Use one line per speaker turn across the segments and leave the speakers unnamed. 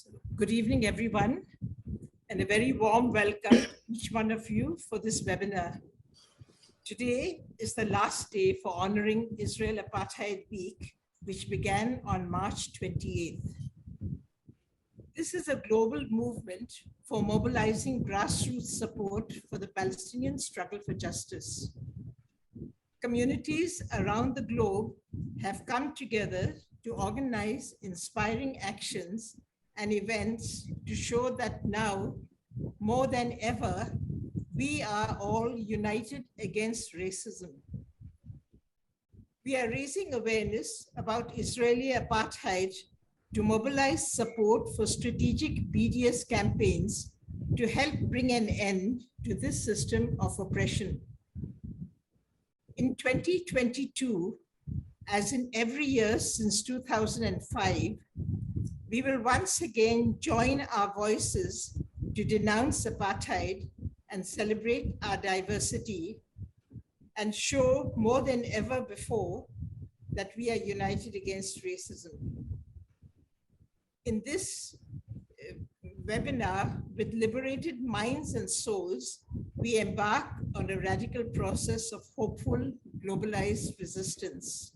So, good evening, everyone, and a very warm welcome to each one of you for this webinar. Today is the last day for honoring Israel Apartheid Week, which began on March 28th. This is a global movement for mobilizing grassroots support for the Palestinian struggle for justice. Communities around the globe have come together to organize inspiring actions and events to show that now, more than ever, we are all united against racism. We are raising awareness about Israeli apartheid to mobilize support for strategic BDS campaigns to help bring an end to this system of oppression. In 2022, as in every year since 2005, we will once again join our voices to denounce apartheid and celebrate our diversity and show more than ever before that we are united against racism. In this webinar, with liberated minds and souls, we embark on a radical process of hopeful, globalized resistance.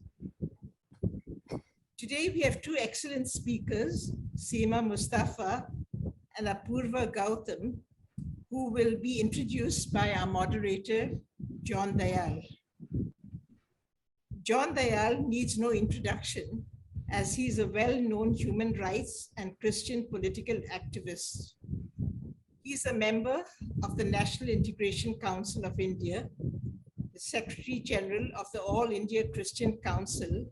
Today, we have two excellent speakers, Seema Mustafa and Apurva Gautam, who will be introduced by our moderator, John Dayal. John Dayal needs no introduction, as he is a well-known human rights and Christian political activist. He is a member of the National Integration Council of India, the Secretary General of the All India Christian Council,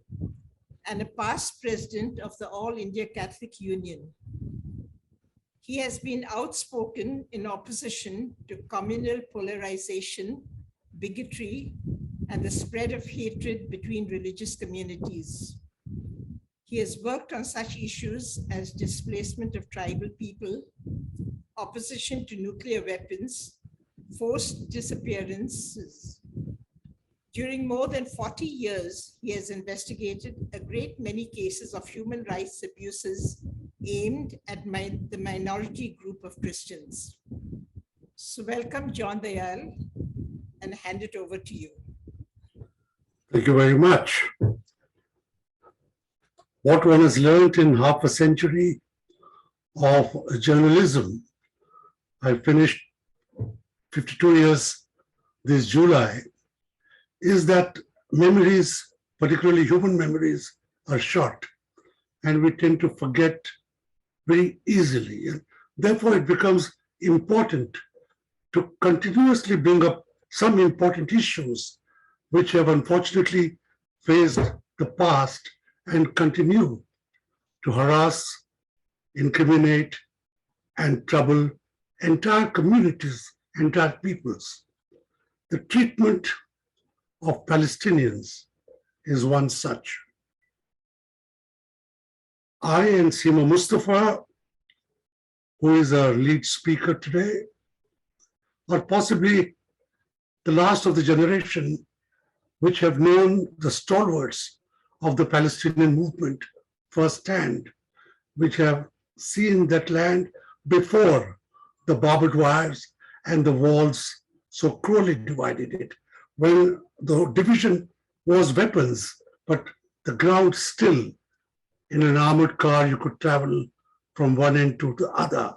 and a past president of the All India Catholic Union. He has been outspoken in opposition to communal polarization, bigotry, and the spread of hatred between religious communities. He has worked on such issues as displacement of tribal people, opposition to nuclear weapons, forced disappearances. During more than 40 years, he has investigated a great many cases of human rights abuses aimed at the minority group of Christians. So welcome, John Dayal, and hand it over to you.
Thank you very much. What one has learned in half a century of journalism, I finished 52 years this July, is that memories, particularly human memories, are short, and we tend to forget very easily. And therefore, it becomes important to continuously bring up some important issues which have unfortunately faced the past and continue to harass, incriminate, and trouble entire communities, entire peoples. The treatment of Palestinians is one such. I and Seema Mustafa, who is our lead speaker today, are possibly the last of the generation which have known the stalwarts of the Palestinian movement firsthand, which have seen that land before the barbed wires and the walls so cruelly divided it, when the division was weapons, but the ground still, in an armored car, you could travel from one end to the other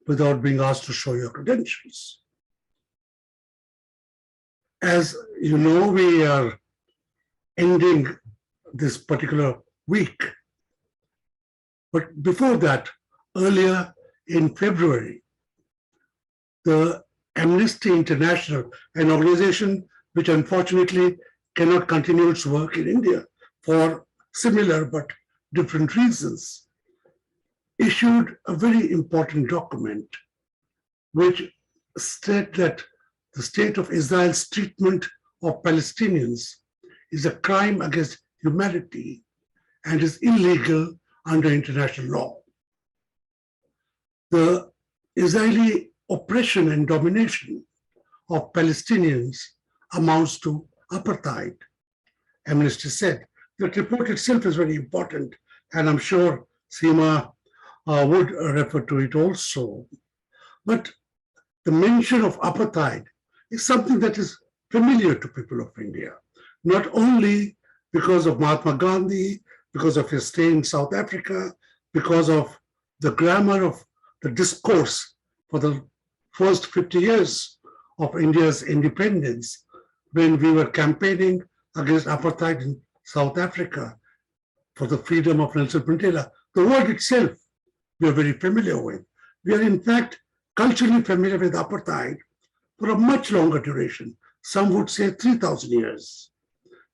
without being asked to show your credentials. As you know, we are ending this particular week. But before that, earlier in February, the Amnesty International, an organization which unfortunately cannot continue its work in India for similar but different reasons, issued a very important document which stated that the state of Israel's treatment of Palestinians is a crime against humanity and is illegal under international law. The Israeli oppression and domination of Palestinians amounts to apartheid, Amnesty said. That report itself is very important, and I'm sure Seema would refer to it also. But the mention of apartheid is something that is familiar to people of India, not only because of Mahatma Gandhi, because of his stay in South Africa, because of the grammar of the discourse for the first 50 years of India's independence, when we were campaigning against apartheid in South Africa for the freedom of Nelson Mandela. The word itself we are very familiar with. We are in fact culturally familiar with apartheid for a much longer duration. Some would say 3,000 years,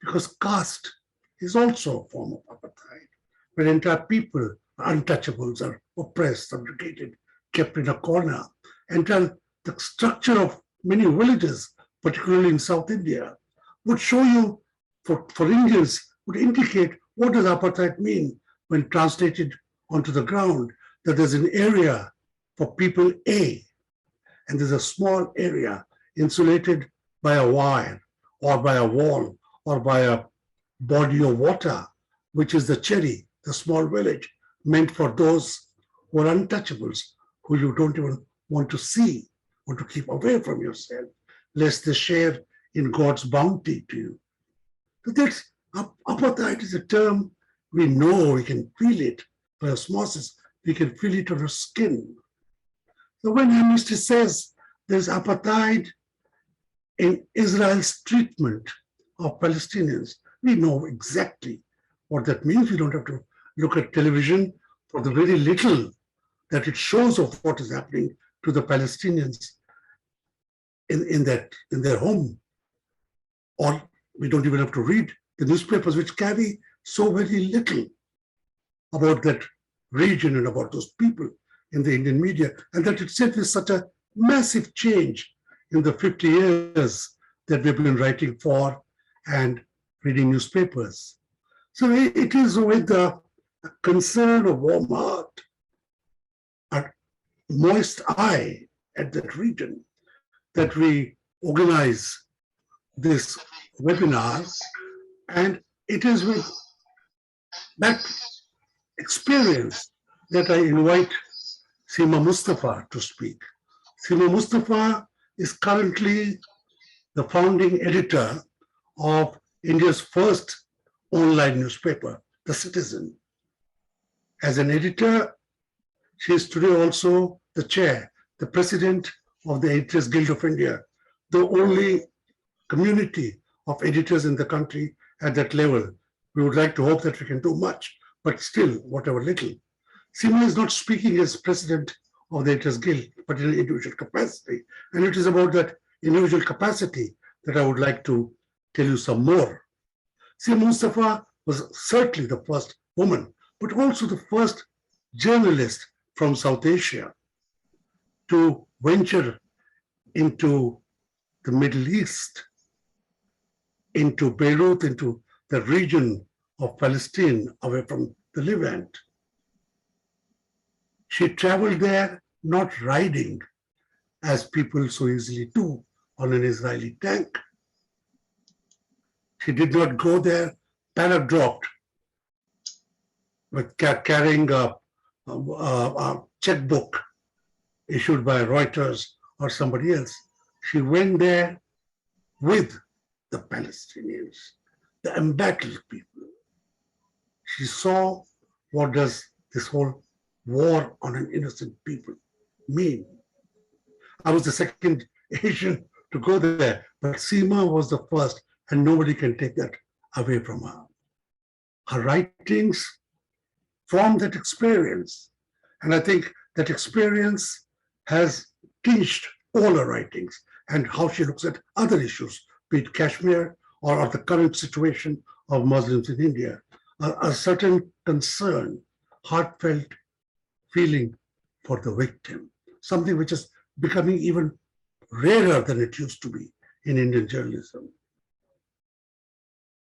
because caste is also a form of apartheid, where entire people, untouchables, are oppressed, subjugated, kept in a corner. Until the structure of many villages, particularly in South India, would show you, for Indians, would indicate what does apartheid mean when translated onto the ground, that there's an area for people A, and there's a small area insulated by a wire or by a wall or by a body of water, which is the cherry, the small village, meant for those who are untouchables, who you don't even want to see or to keep away from yourself, lest they share in God's bounty to you. So that's apartheid is a term we know, we can feel it by osmosis, we can feel it on our skin. So when Amnesty says there's apartheid in Israel's treatment of Palestinians, we know exactly what that means. We don't have to look at television for the very little that it shows of what is happening to the Palestinians in their home. Or we don't even have to read the newspapers, which carry so very little about that region and about those people in the Indian media, and that itself is such a massive change in the 50 years that we've been writing for and reading newspapers. So it is with a concern, a warm heart, a moist eye at that region that we organize this webinar, and it is with that experience that I invite Seema Mustafa to speak. Seema Mustafa is currently the founding editor of India's first online newspaper, The Citizen. As an editor, she is today also the chair, the president of the Editors Guild of India, the only community of editors in the country at that level. We would like to hope that we can do much, but still, whatever little. Seema is not speaking as president of the Editors Guild, but in an individual capacity. And it is about that individual capacity that I would like to tell you some more. Seema Mustafa was certainly the first woman, but also the first journalist from South Asia to venture into the Middle East, into Beirut, into the region of Palestine, away from the Levant. She traveled there not riding, as people so easily do, on an Israeli tank. She did not go there paradropped with carrying a checkbook issued by Reuters or somebody else. She went there with the Palestinians, the embattled people. She saw what does this whole war on an innocent people mean. I was the second Asian to go there, but Seema was the first, and nobody can take that away from her. Her writings from that experience, and I think that experience has tinged all her writings and how she looks at other issues, be it Kashmir or the current situation of Muslims in India. A certain concern, heartfelt feeling for the victim, something which is becoming even rarer than it used to be in Indian journalism.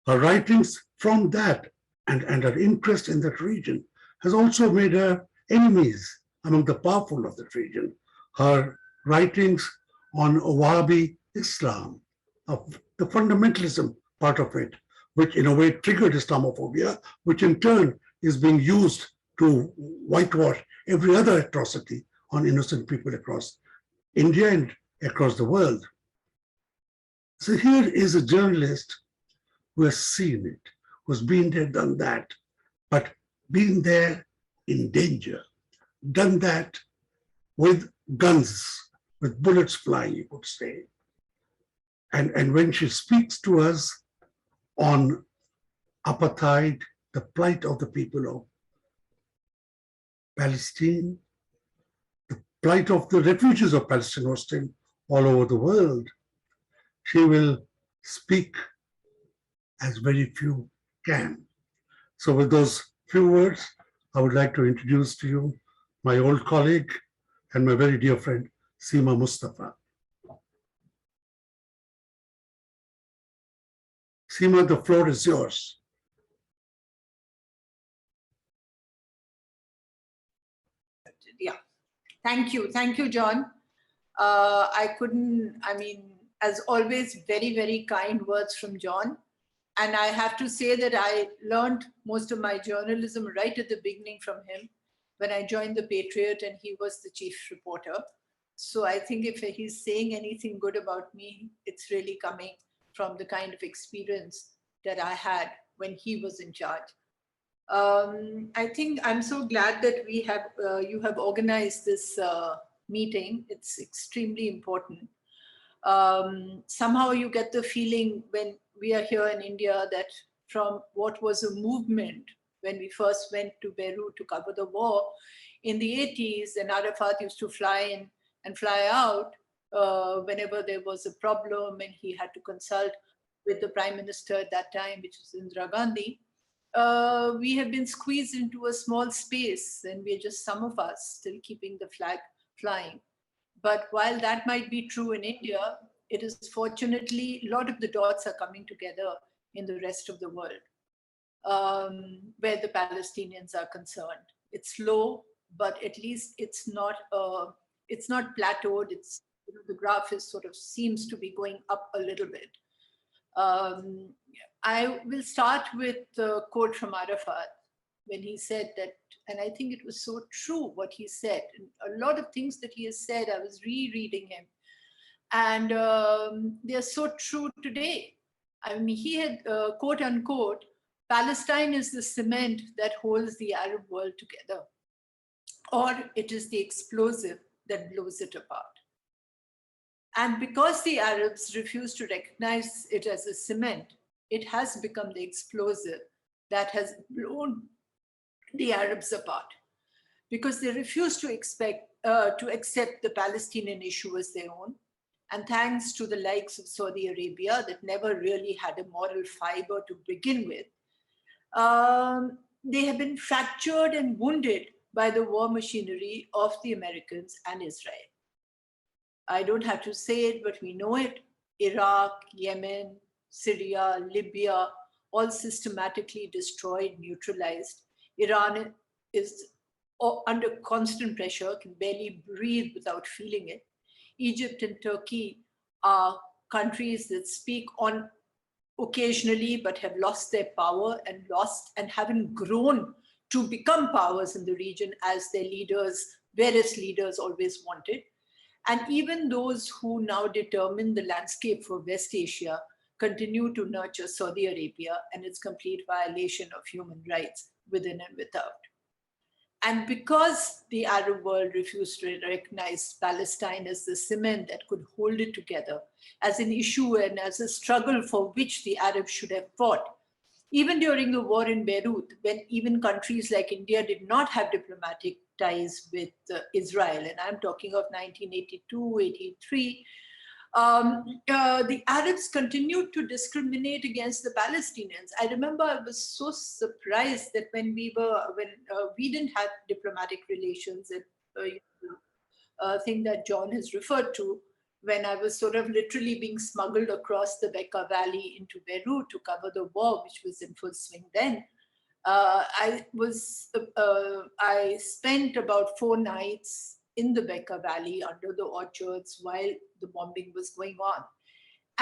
Her writings from that and her interest in that region has also made her enemies among the powerful of that region. Her writings on Wahhabi Islam, of the fundamentalism part of it, which in a way triggered Islamophobia, which in turn is being used to whitewash every other atrocity on innocent people across India and across the world. So here is a journalist who has seen it, who's been there, done that, but been there in danger, done that with guns, with bullets flying, you could say. And when she speaks to us on apartheid, the plight of the people of Palestine, the plight of the refugees of Palestine who are still all over the world, she will speak as very few can. So with those few words, I would like to introduce to you my old colleague and my very dear friend, Seema Mustafa. Seema, the floor is yours.
Yeah, thank you, John. As always, very, very kind words from John. And I have to say that I learned most of my journalism right at the beginning from him when I joined the Patriot and he was the chief reporter. So I think if he's saying anything good about me, it's really coming from the kind of experience that I had when he was in charge. I think I'm so glad that we have you have organized this meeting. It's extremely important. Somehow you get the feeling when we are here in India that from what was a movement when we first went to Beirut to cover the war in the 80s, and Arafat used to fly in and fly out whenever there was a problem and he had to consult with the prime minister at that time, which was Indira Gandhi. We have been squeezed into a small space and we're just some of us still keeping the flag flying. But while that might be true in India, it is fortunately, a lot of the dots are coming together in the rest of the world, where the Palestinians are concerned. It's slow, but at least it's not plateaued. It's, you know, the graph is sort of seems to be going up a little bit. I will start with the quote from Arafat when he said that, and I think it was so true what he said. And a lot of things that he has said, I was rereading him, and they're so true today. I mean, he had, quote unquote, Palestine is the cement that holds the Arab world together, or it is the explosive that blows it apart. And because the Arabs refuse to recognize it as a cement, it has become the explosive that has blown the Arabs apart, because they refuse to accept the Palestinian issue as their own. And thanks to the likes of Saudi Arabia, that never really had a moral fiber to begin with, they have been fractured and wounded by the war machinery of the Americans and Israel. I don't have to say it, but we know it. Iraq, Yemen, Syria, Libya, all systematically destroyed, neutralized. Iran is under constant pressure, can barely breathe without feeling it. Egypt and Turkey are countries that speak on occasionally, but have lost their power and haven't grown to become powers in the region as their leaders, various leaders always wanted. And even those who now determine the landscape for West Asia continue to nurture Saudi Arabia and its complete violation of human rights within and without. And because the Arab world refused to recognize Palestine as the cement that could hold it together, as an issue and as a struggle for which the Arabs should have fought, even during the war in Beirut, when even countries like India did not have diplomatic ties with Israel, and I'm talking of 1982, 83, the Arabs continued to discriminate against the Palestinians. I remember I was so surprised that when we didn't have diplomatic relations, thing that John has referred to, when I was sort of literally being smuggled across the Bekaa Valley into Beirut to cover the war, which was in full swing then. I spent about 4 nights in the Bekaa Valley under the orchards while the bombing was going on.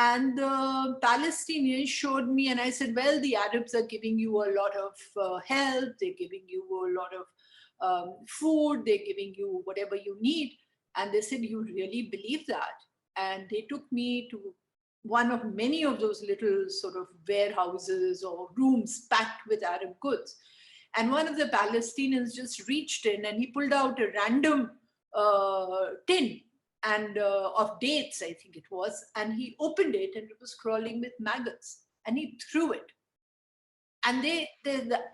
And the Palestinians showed me, and I said, well, the Arabs are giving you a lot of help, they're giving you a lot of food, they're giving you whatever you need. And they said, you really believe that? And they took me to one of many of those little sort of warehouses or rooms packed with Arab goods. And one of the Palestinians just reached in and he pulled out a random tin and of dates, I think it was, and he opened it and it was crawling with maggots and he threw it. And the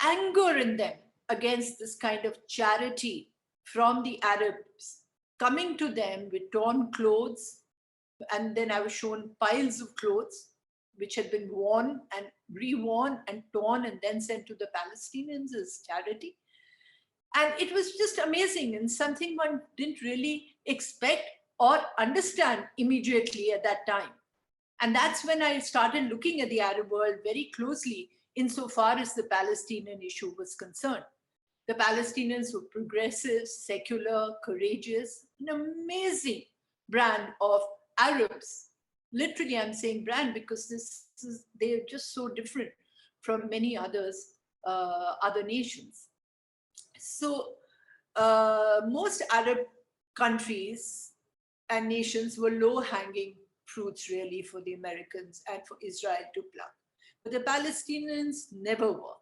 anger in them against this kind of charity from the Arabs coming to them with torn clothes. And then I was shown piles of clothes which had been worn and reworn and torn and then sent to the Palestinians as charity. And it was just amazing and something one didn't really expect or understand immediately at that time. And that's when I started looking at the Arab world very closely insofar as the Palestinian issue was concerned. The Palestinians were progressive, secular, courageous, an amazing brand of Arabs. Literally, I'm saying brand because they're just so different from many others, other nations. So most Arab countries and nations were low-hanging fruits really for the Americans and for Israel to pluck. But the Palestinians never were.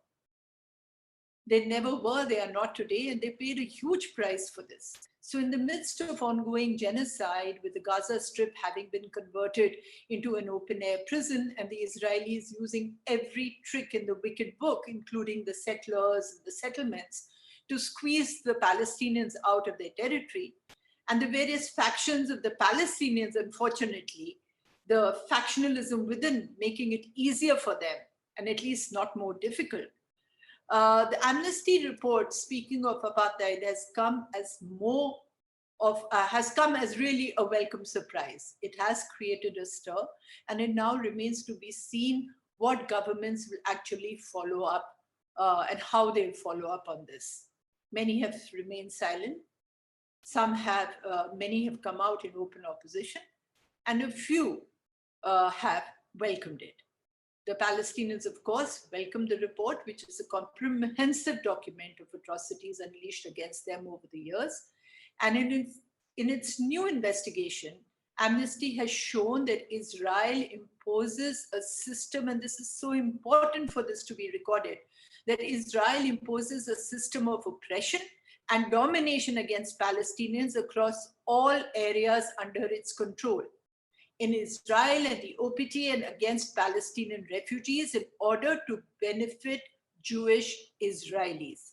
They never were, they are not today, and they paid a huge price for this. So in the midst of ongoing genocide, with the Gaza Strip having been converted into an open-air prison and the Israelis using every trick in the wicked book, including the settlers and the settlements, to squeeze the Palestinians out of their territory, and the various factions of the Palestinians, unfortunately, the factionalism within making it easier for them, and at least not more difficult. The Amnesty report, speaking of apartheid, has come as really a welcome surprise. It has created a stir, and it now remains to be seen what governments will actually follow up and how they'll follow up on this. Many have remained silent. Many have come out in open opposition, and a few have welcomed it. The Palestinians, of course, welcomed the report, which is a comprehensive document of atrocities unleashed against them over the years. And in its new investigation, Amnesty has shown that Israel imposes a system, and this is so important for this to be recorded, that Israel imposes a system of oppression and domination against Palestinians across all areas under its control. In Israel and the OPT and against Palestinian refugees in order to benefit Jewish Israelis.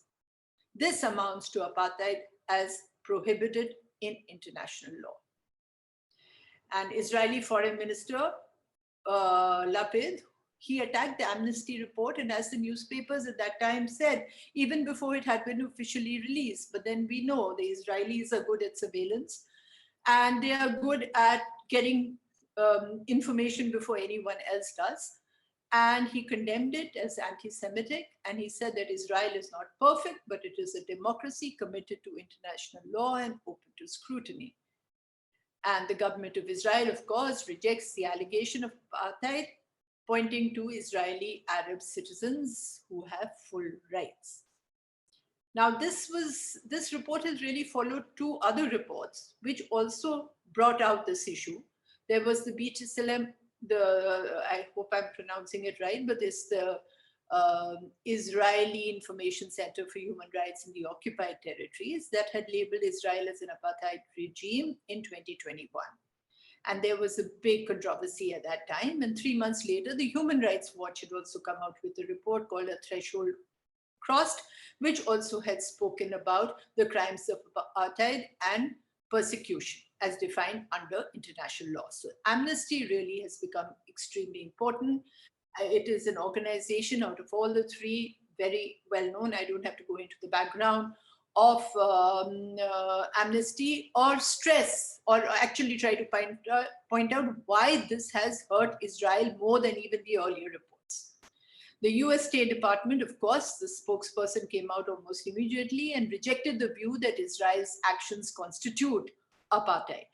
This amounts to apartheid as prohibited in international law. And Israeli Foreign Minister Lapid, he attacked the Amnesty report, and as the newspapers at that time said, even before it had been officially released, but then we know the Israelis are good at surveillance and they are good at getting information before anyone else does. And he condemned it as anti-Semitic, and he said that Israel is not perfect, but it is a democracy committed to international law and open to scrutiny. And the government of Israel, of course, rejects the allegation of apartheid, pointing to Israeli Arab citizens who have full rights. Now, this report has really followed two other reports, which also brought out this issue. There was the BTSLM, I hope I'm pronouncing it right, but it's the Israeli Information Center for Human Rights in the Occupied Territories that had labeled Israel as an apartheid regime in 2021. And there was a big controversy at that time. And 3 months later, the Human Rights Watch had also come out with a report called A Threshold Crossed, which also had spoken about the crimes of apartheid and persecution as defined under international law. So Amnesty really has become extremely important. It is an organization out of all the three, very well known. I don't have to go into the background of Amnesty or stress or actually try to point out why this has hurt Israel more than even the earlier reports. The US State Department, of course, the spokesperson came out almost immediately and rejected the view that Israel's actions constitute apartheid.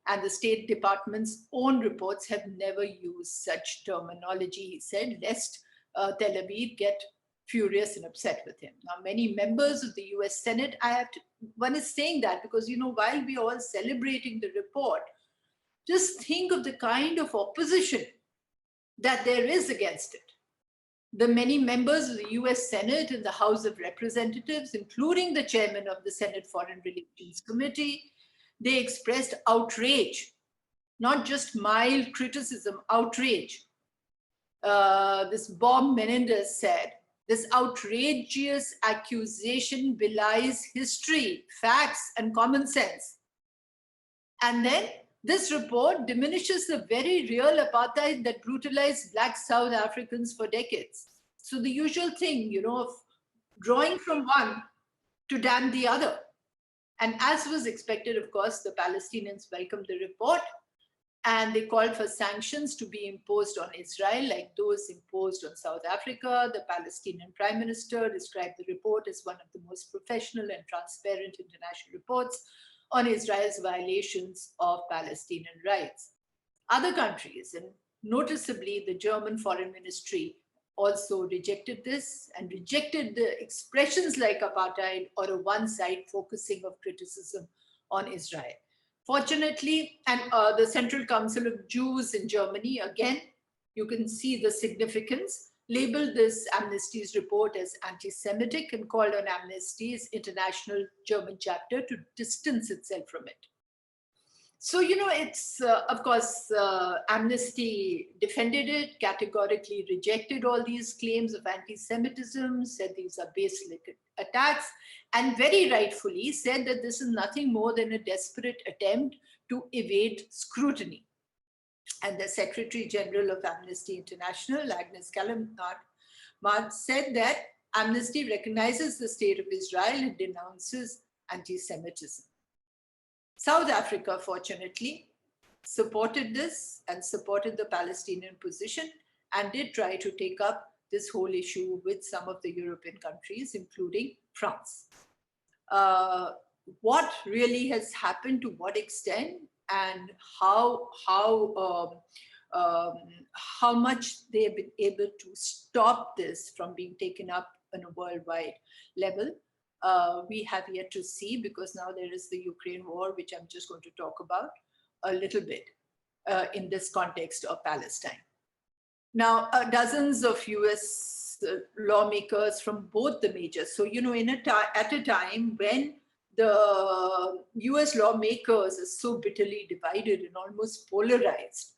And the State Department's own reports have never used such terminology, he said, lest Tel Aviv get furious and upset with him. Now, many members of the US Senate, one is saying that because, while we are all celebrating the report, just think of the kind of opposition that there is against it. The many members of the US Senate and the House of Representatives, including the chairman of the Senate Foreign Relations Committee, they expressed outrage, not just mild criticism, outrage. This Bob Menendez said, this outrageous accusation belies history, facts, and common sense. And then this report diminishes the very real apartheid that brutalized Black South Africans for decades. So the usual thing, of drawing from one to damn the other. And as was expected, of course, the Palestinians welcomed the report and they called for sanctions to be imposed on Israel, like those imposed on South Africa. The Palestinian Prime Minister described the report as one of the most professional and transparent international reports on Israel's violations of Palestinian rights. Other countries, and noticeably the German Foreign Ministry, also rejected this and rejected the expressions like apartheid or a one-side focusing of criticism on Israel. Fortunately, and the Central Council of Jews in Germany, again, you can see the significance, labeled this Amnesty's report as anti-Semitic and called on Amnesty's international German chapter to distance itself from it. So, it's, of course, Amnesty defended it, categorically rejected all these claims of anti-Semitism, said these are baseless attacks, and very rightfully said that this is nothing more than a desperate attempt to evade scrutiny. And the Secretary General of Amnesty International, Agnes Callamard, said that Amnesty recognizes the state of Israel and denounces anti-Semitism. South Africa, fortunately, supported this and supported the Palestinian position and did try to take up this whole issue with some of the European countries, including France. What really has happened, to what extent, and how much they have been able to stop this from being taken up on a worldwide level, we have yet to see, because now there is the Ukraine war, which I'm just going to talk about a little bit in this context of Palestine. Now, dozens of US lawmakers from both the majors. So, at a time when the US lawmakers are so bitterly divided and almost polarized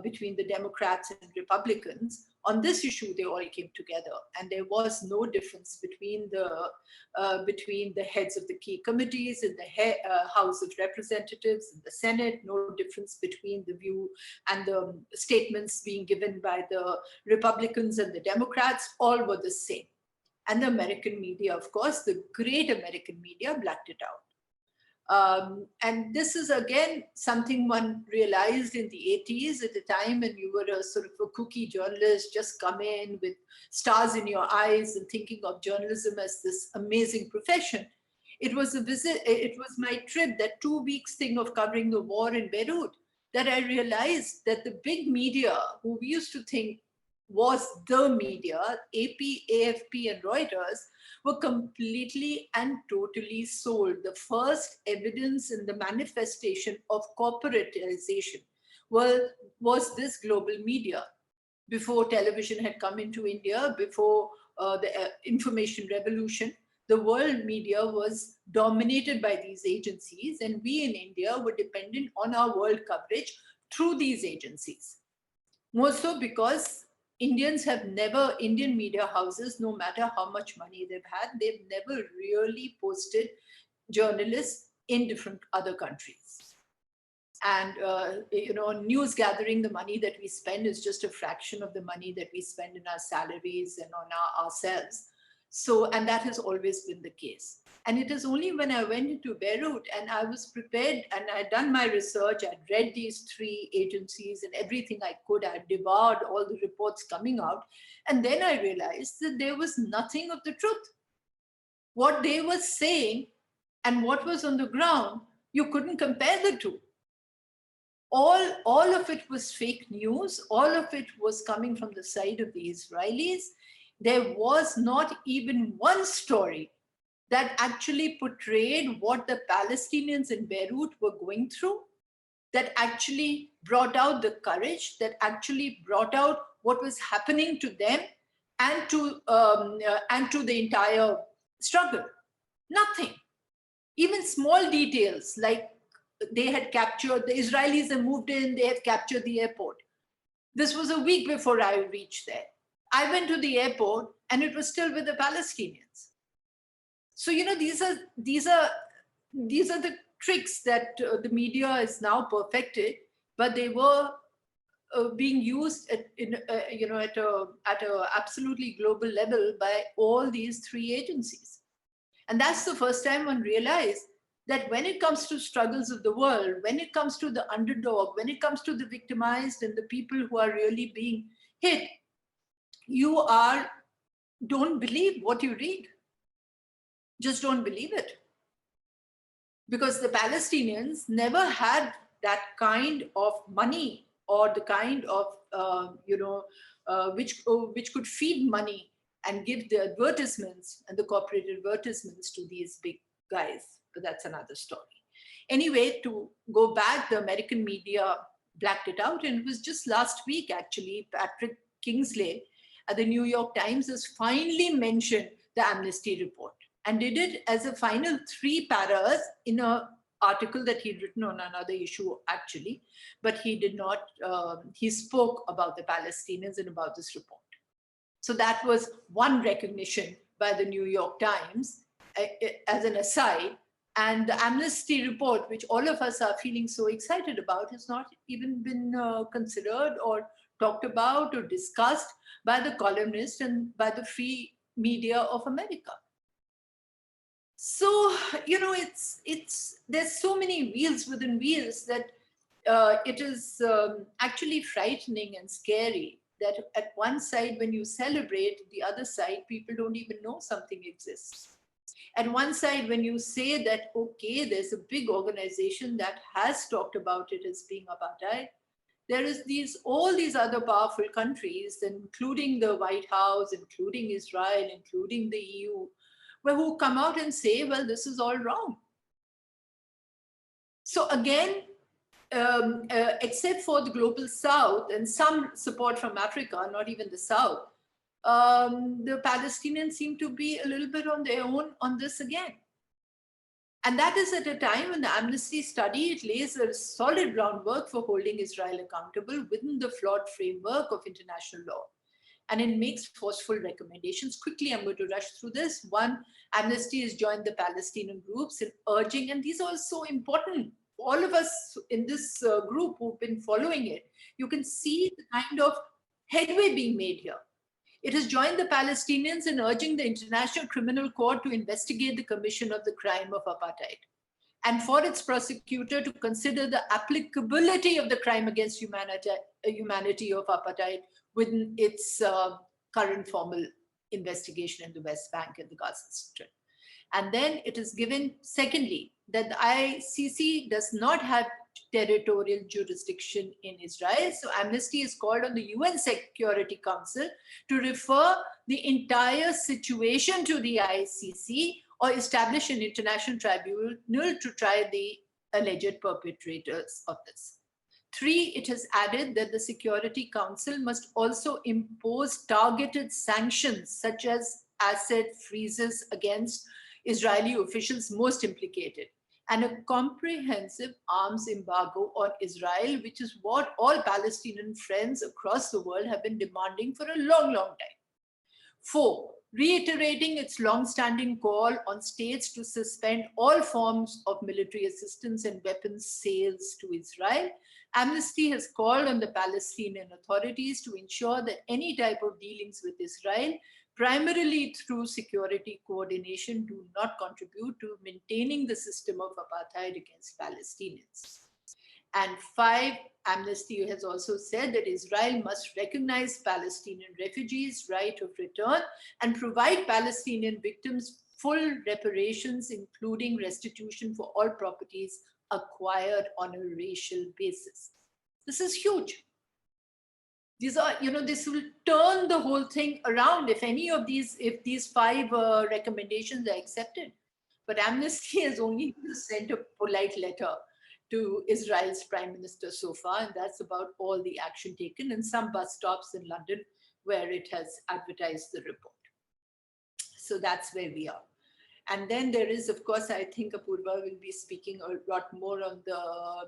between the Democrats and Republicans, on this issue, they all came together, and there was no difference between the heads of the key committees in the House of Representatives and the Senate, no difference between the view and the statements being given by the Republicans and the Democrats, all were the same. And the American media, of course, the great American media, blacked it out. And this is, again, something one realized in the 80s, at the time when you were a sort of a kooky journalist, just come in with stars in your eyes and thinking of journalism as this amazing profession. It was my trip, that 2 weeks thing of covering the war in Beirut, that I realized that the big media, who we used to think was the media, AP, AFP, and Reuters, were completely and totally sold. The first evidence in the manifestation of corporatization was this global media. Before television had come into India, before the information revolution, the world media was dominated by these agencies, and we in India were dependent on our world coverage through these agencies. More so because Indian media houses, no matter how much money they've never really posted journalists in different other countries. And, news gathering, the money that we spend is just a fraction of the money that we spend in our salaries and on ourselves. So, and that has always been the case. And it is only when I went into Beirut and I was prepared and I'd done my research, I'd read these 3 agencies and everything I could, I devoured all the reports coming out. And then I realized that there was nothing of the truth. What they were saying and what was on the ground, you couldn't compare the two. all of it was fake news. All of it was coming from the side of the Israelis. There was not even one story that actually portrayed what the Palestinians in Beirut were going through, that actually brought out the courage, that actually brought out what was happening to them and to the entire struggle. Nothing. Even small details like they had captured, the Israelis have moved in, they have captured the airport. This was a week before I reached there. I went to the airport and it was still with the Palestinians. So, you know, these are the tricks that the media is now perfected, but they were being used at a absolutely global level by all these three agencies. And that's the first time one realized that when it comes to struggles of the world, when it comes to the underdog, when it comes to the victimized and the people who are really being hit, you don't believe what you read. Just don't believe it. Because the Palestinians never had that kind of money or the kind of, which could feed money and give the advertisements and the corporate advertisements to these big guys. But that's another story. Anyway, to go back, the American media blacked it out. And it was just last week, actually, Patrick Kingsley at the New York Times has finally mentioned the Amnesty report and did it as a final 3 paras in an article that he'd written on another issue, actually. But he did not, he spoke about the Palestinians and about this report. So that was one recognition by the New York Times as an aside. And the Amnesty report, which all of us are feeling so excited about, has not even been considered or talked about or discussed by the columnists and by the free media of America. So, you know, there's so many wheels within wheels that it is actually frightening and scary that at one side, when you celebrate, the other side, people don't even know something exists. At one side, when you say that, okay, there's a big organization that has talked about it as being apartheid, there is all these other powerful countries, including the White House, including Israel, including the EU, who come out and say, well, this is all wrong. So again, except for the global South and some support from Africa, not even the South, the Palestinians seem to be a little bit on their own on this again. And that is at a time when the Amnesty study, it lays a solid groundwork for holding Israel accountable within the flawed framework of international law. And it makes forceful recommendations. Quickly, I'm going to rush through this. One, Amnesty has joined the Palestinian groups in urging, and these are so important. All of us in this group who've been following it, you can see the kind of headway being made here. It has joined the Palestinians in urging the International Criminal Court to investigate the commission of the crime of apartheid, and for its prosecutor to consider the applicability of the crime against humanity of apartheid within its current formal investigation in the West Bank and the Gaza Strip. And then it is given, secondly, that the ICC does not have territorial jurisdiction in Israel. So Amnesty is called on the UN Security Council to refer the entire situation to the ICC or establish an international tribunal to try the alleged perpetrators of this. 3, it has added that the Security Council must also impose targeted sanctions such as asset freezes against Israeli officials most implicated, and a comprehensive arms embargo on Israel, which is what all Palestinian friends across the world have been demanding for a long, long time. 4, reiterating its long-standing call on states to suspend all forms of military assistance and weapons sales to Israel, Amnesty has called on the Palestinian authorities to ensure that any type of dealings with Israel, primarily through security coordination, do not contribute to maintaining the system of apartheid against Palestinians. And 5, Amnesty has also said that Israel must recognize Palestinian refugees' right of return and provide Palestinian victims full reparations, including restitution for all properties acquired on a racial basis. This is huge. These are, this will turn the whole thing around if these 5 recommendations are accepted. But Amnesty has only sent a polite letter to Israel's prime minister so far, and that's about all the action taken, and some bus stops in London where it has advertised the report. So that's where we are. And then there is, of course, I think Apurva will be speaking a lot more on the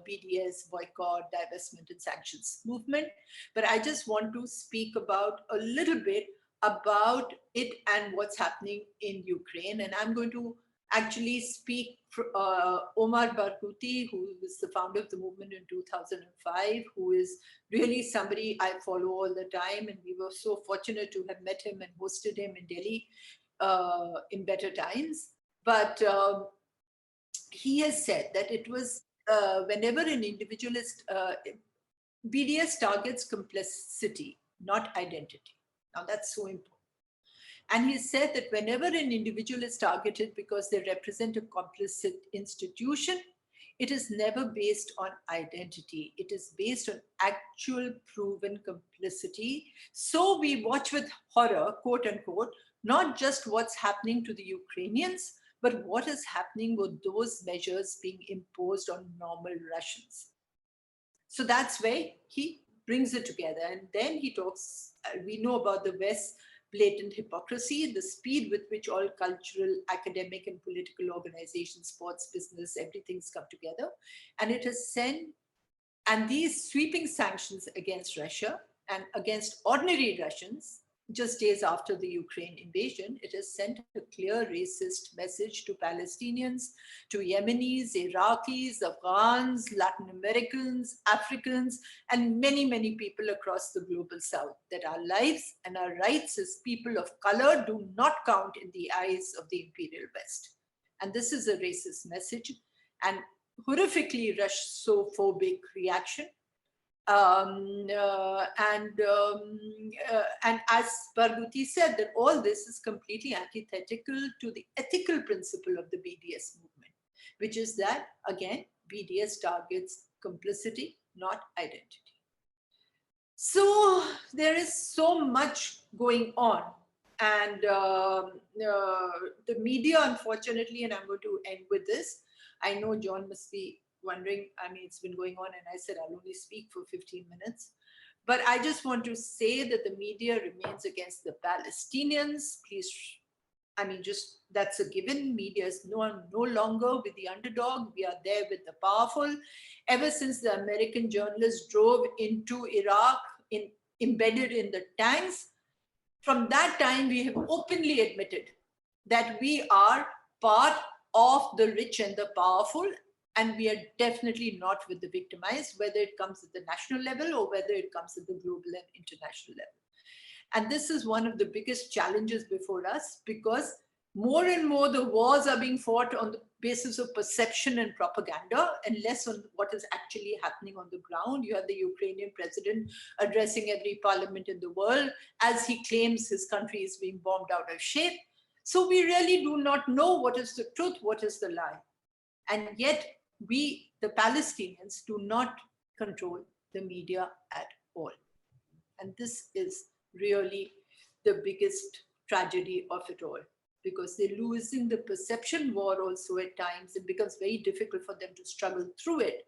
BDS boycott, divestment and sanctions movement. But I just want to speak about a little bit about it and what's happening in Ukraine. And I'm going to actually speak for Omar Barghouti, who was the founder of the movement in 2005, who is really somebody I follow all the time. And we were so fortunate to have met him and hosted him in Delhi in better times. But he has said that it was whenever an individualist, BDS targets complicity, not identity. Now that's so important. And he said that whenever an individual is targeted because they represent a complicit institution, it is never based on identity. It is based on actual proven complicity. So we watch with horror, quote unquote, not just what's happening to the Ukrainians, but what is happening with those measures being imposed on normal Russians. So that's where he brings it together. And then he talks, we know about the West's blatant hypocrisy, the speed with which all cultural, academic, and political organizations, sports, business, everything's come together. And it has sent, and these sweeping sanctions against Russia and against ordinary Russians, just days after the Ukraine invasion, it has sent a clear racist message to Palestinians, to Yemenis, Iraqis, Afghans, Latin Americans, Africans, and many, many people across the global south, that our lives and our rights as people of color do not count in the eyes of the imperial West. And this is a racist message and horrifically Russophobic reaction. And as Barghouti said, that all this is completely antithetical to the ethical principle of the BDS movement, which is that, again, BDS targets complicity, not identity. So there is so much going on. And the media, unfortunately, and I'm going to end with this, I know John must be wondering, I mean, it's been going on, and I said I'll only speak for 15 minutes. But I just want to say that the media remains against the Palestinians. Please, I mean, just that's a given. Media is no longer with the underdog. We are there with the powerful. Ever since the American journalists drove into Iraq, embedded in the tanks, from that time, we have openly admitted that we are part of the rich and the powerful. And we are definitely not with the victimized, whether it comes at the national level or whether it comes at the global and international level. And this is one of the biggest challenges before us, because more and more the wars are being fought on the basis of perception and propaganda, and less on what is actually happening on the ground. You have the Ukrainian president addressing every parliament in the world as he claims his country is being bombed out of shape. So we really do not know what is the truth, what is the lie. And yet, we, the Palestinians, do not control the media at all. And this is really the biggest tragedy of it all, because they're losing the perception war also at times. It becomes very difficult for them to struggle through it,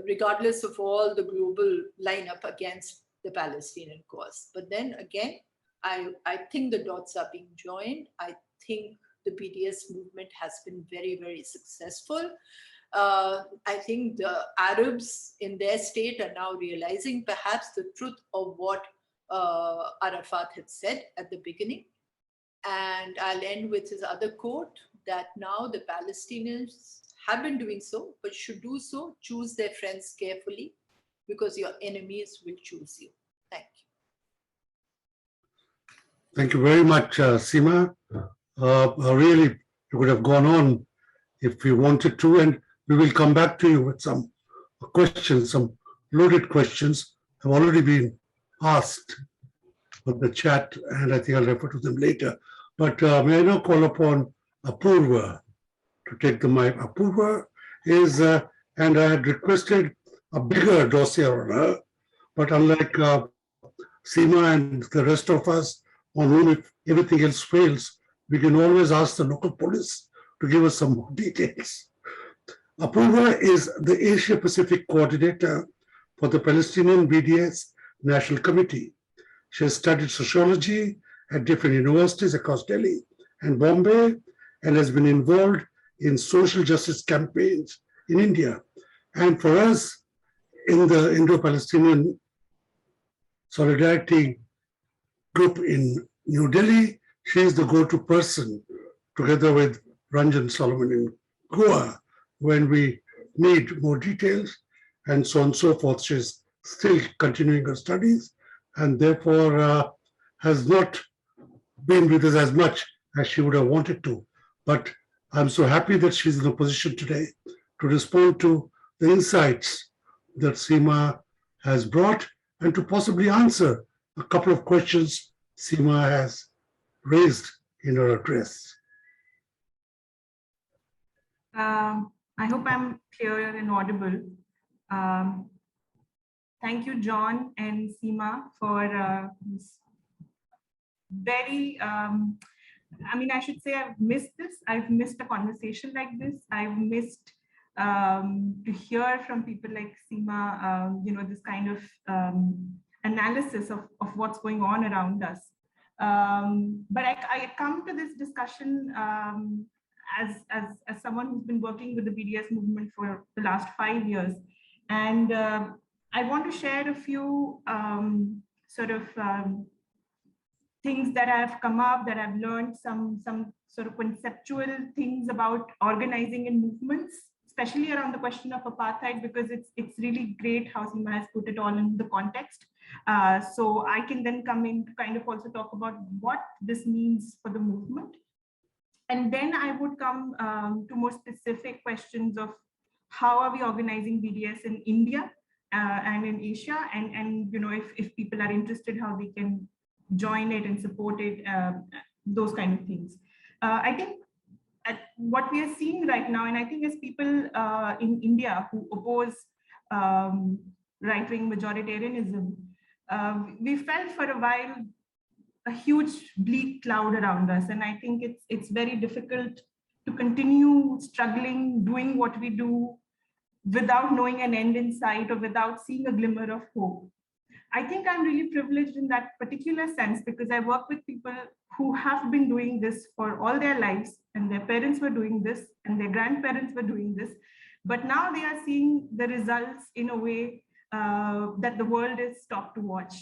regardless of all the global lineup against the Palestinian cause. But then again, I think the dots are being joined. I think the BDS movement has been very, very successful. I think the Arabs in their state are now realizing perhaps the truth of what Arafat had said at the beginning. And I'll end with his other quote, that now the Palestinians have been doing so, but should do so, choose their friends carefully, because your enemies will choose you. Thank you.
Thank you very much, Seema. Really, you could have gone on if you wanted to, and we will come back to you with some questions, some loaded questions have already been asked on the chat, and I think I'll refer to them later. But may I now call upon Apurva to take the mic. Apurva is, and I had requested a bigger dossier on her. But unlike Seema and the rest of us, on whom if everything else fails, we can always ask the local police to give us some more details. Apurva is the Asia Pacific coordinator for the Palestinian BDS National Committee. She has studied sociology at different universities across Delhi and Bombay and has been involved in social justice campaigns in India. And for us, in the Indo-Palestinian Solidarity group in New Delhi, she is the go-to person, together with Ranjan Solomon in Goa, when we need more details and so on and so forth. She's still continuing her studies and therefore has not been with us as much as she would have wanted to. But I'm so happy that she's in a position today to respond to the insights that Seema has brought and to possibly answer a couple of questions Seema has raised in her address.
I hope I'm clear and audible. Thank you, John and Seema, for this very, I should say I've missed this. I've missed a conversation like this. I've missed to hear from people like Seema, this kind of analysis of what's going on around us. But I come to this discussion as someone who's been working with the BDS movement for the last 5 years. And I want to share a few things that have come up, that I've learned, some sort of conceptual things about organizing in movements, especially around the question of apartheid, because it's really great how Seema has put it all in the context. So I can then come in to kind of also talk about what this means for the movement. And then I would come to more specific questions of how are we organizing BDS in India and in Asia, and if people are interested, how they can join it and support it, those kind of things. I think what we are seeing right now, and I think as people in India who oppose right-wing majoritarianism, we felt for a while a huge bleak cloud around us. And I think it's very difficult to continue struggling, doing what we do without knowing an end in sight or without seeing a glimmer of hope. I think I'm really privileged in that particular sense because I work with people who have been doing this for all their lives, and their parents were doing this and their grandparents were doing this. But now they are seeing the results in a way that the world is stopped to watch.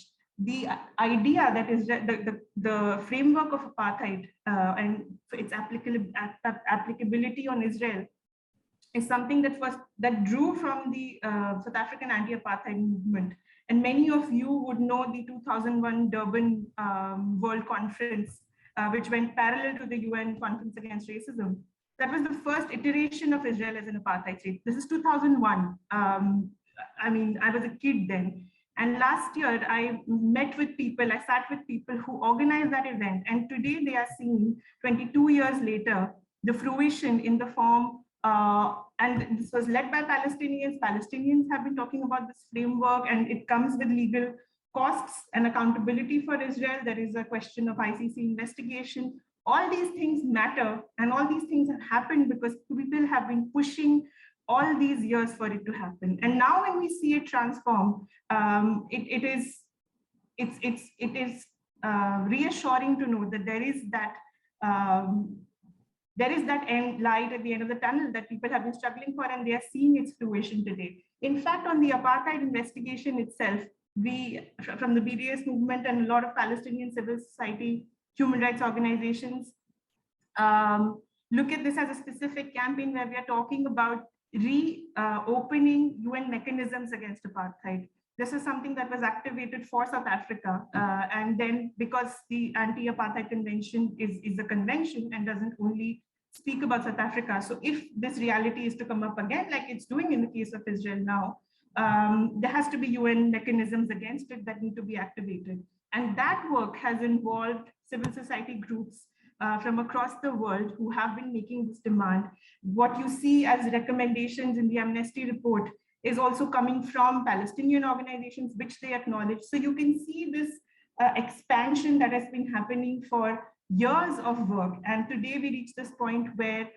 The idea that is the framework of apartheid and its applicability on Israel is something that drew from the South African anti-apartheid movement. And many of you would know the 2001 Durban World Conference, which went parallel to the UN Conference Against Racism. That was the first iteration of Israel as an apartheid state. This is 2001. I was a kid then. And last year, I met with people, I sat with people who organized that event. And today they are seeing, 22 years later, the fruition in the form, and this was led by Palestinians. Palestinians have been talking about this framework, and it comes with legal costs and accountability for Israel. There is a question of ICC investigation. All these things matter, and all these things have happened because people have been pushing all these years for it to happen. And now when we see it transform, it is reassuring to know that there is that end light at the end of the tunnel that people have been struggling for, and they are seeing its fruition today. In fact, on the apartheid investigation itself, we, from the BDS movement and a lot of Palestinian civil society, human rights organizations, look at this as a specific campaign where we are talking about reopening UN mechanisms against apartheid. This is something that was activated for South Africa. And then because the anti-apartheid convention is a convention and doesn't only speak about South Africa. So if this reality is to come up again, like it's doing in the case of Israel now, there has to be UN mechanisms against it that need to be activated. And that work has involved civil society groups from across the world who have been making this demand. What you see as recommendations in the Amnesty report is also coming from Palestinian organizations, which they acknowledge. So you can see this expansion that has been happening for years of work. And today we reach this point where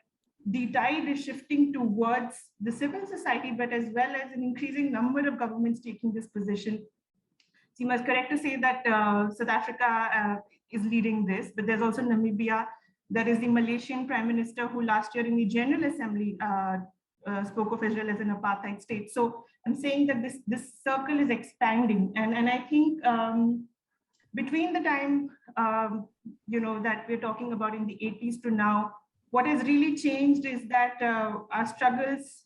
the tide is shifting towards the civil society, but as well as an increasing number of governments taking this position. Seema is correct to say that South Africa is leading this, but there's also Namibia. There is the Malaysian Prime Minister who last year in the General Assembly spoke of Israel as an apartheid state. So I'm saying that this circle is expanding. And I think between the time that we're talking about in the 80s to now, what has really changed is that our struggles,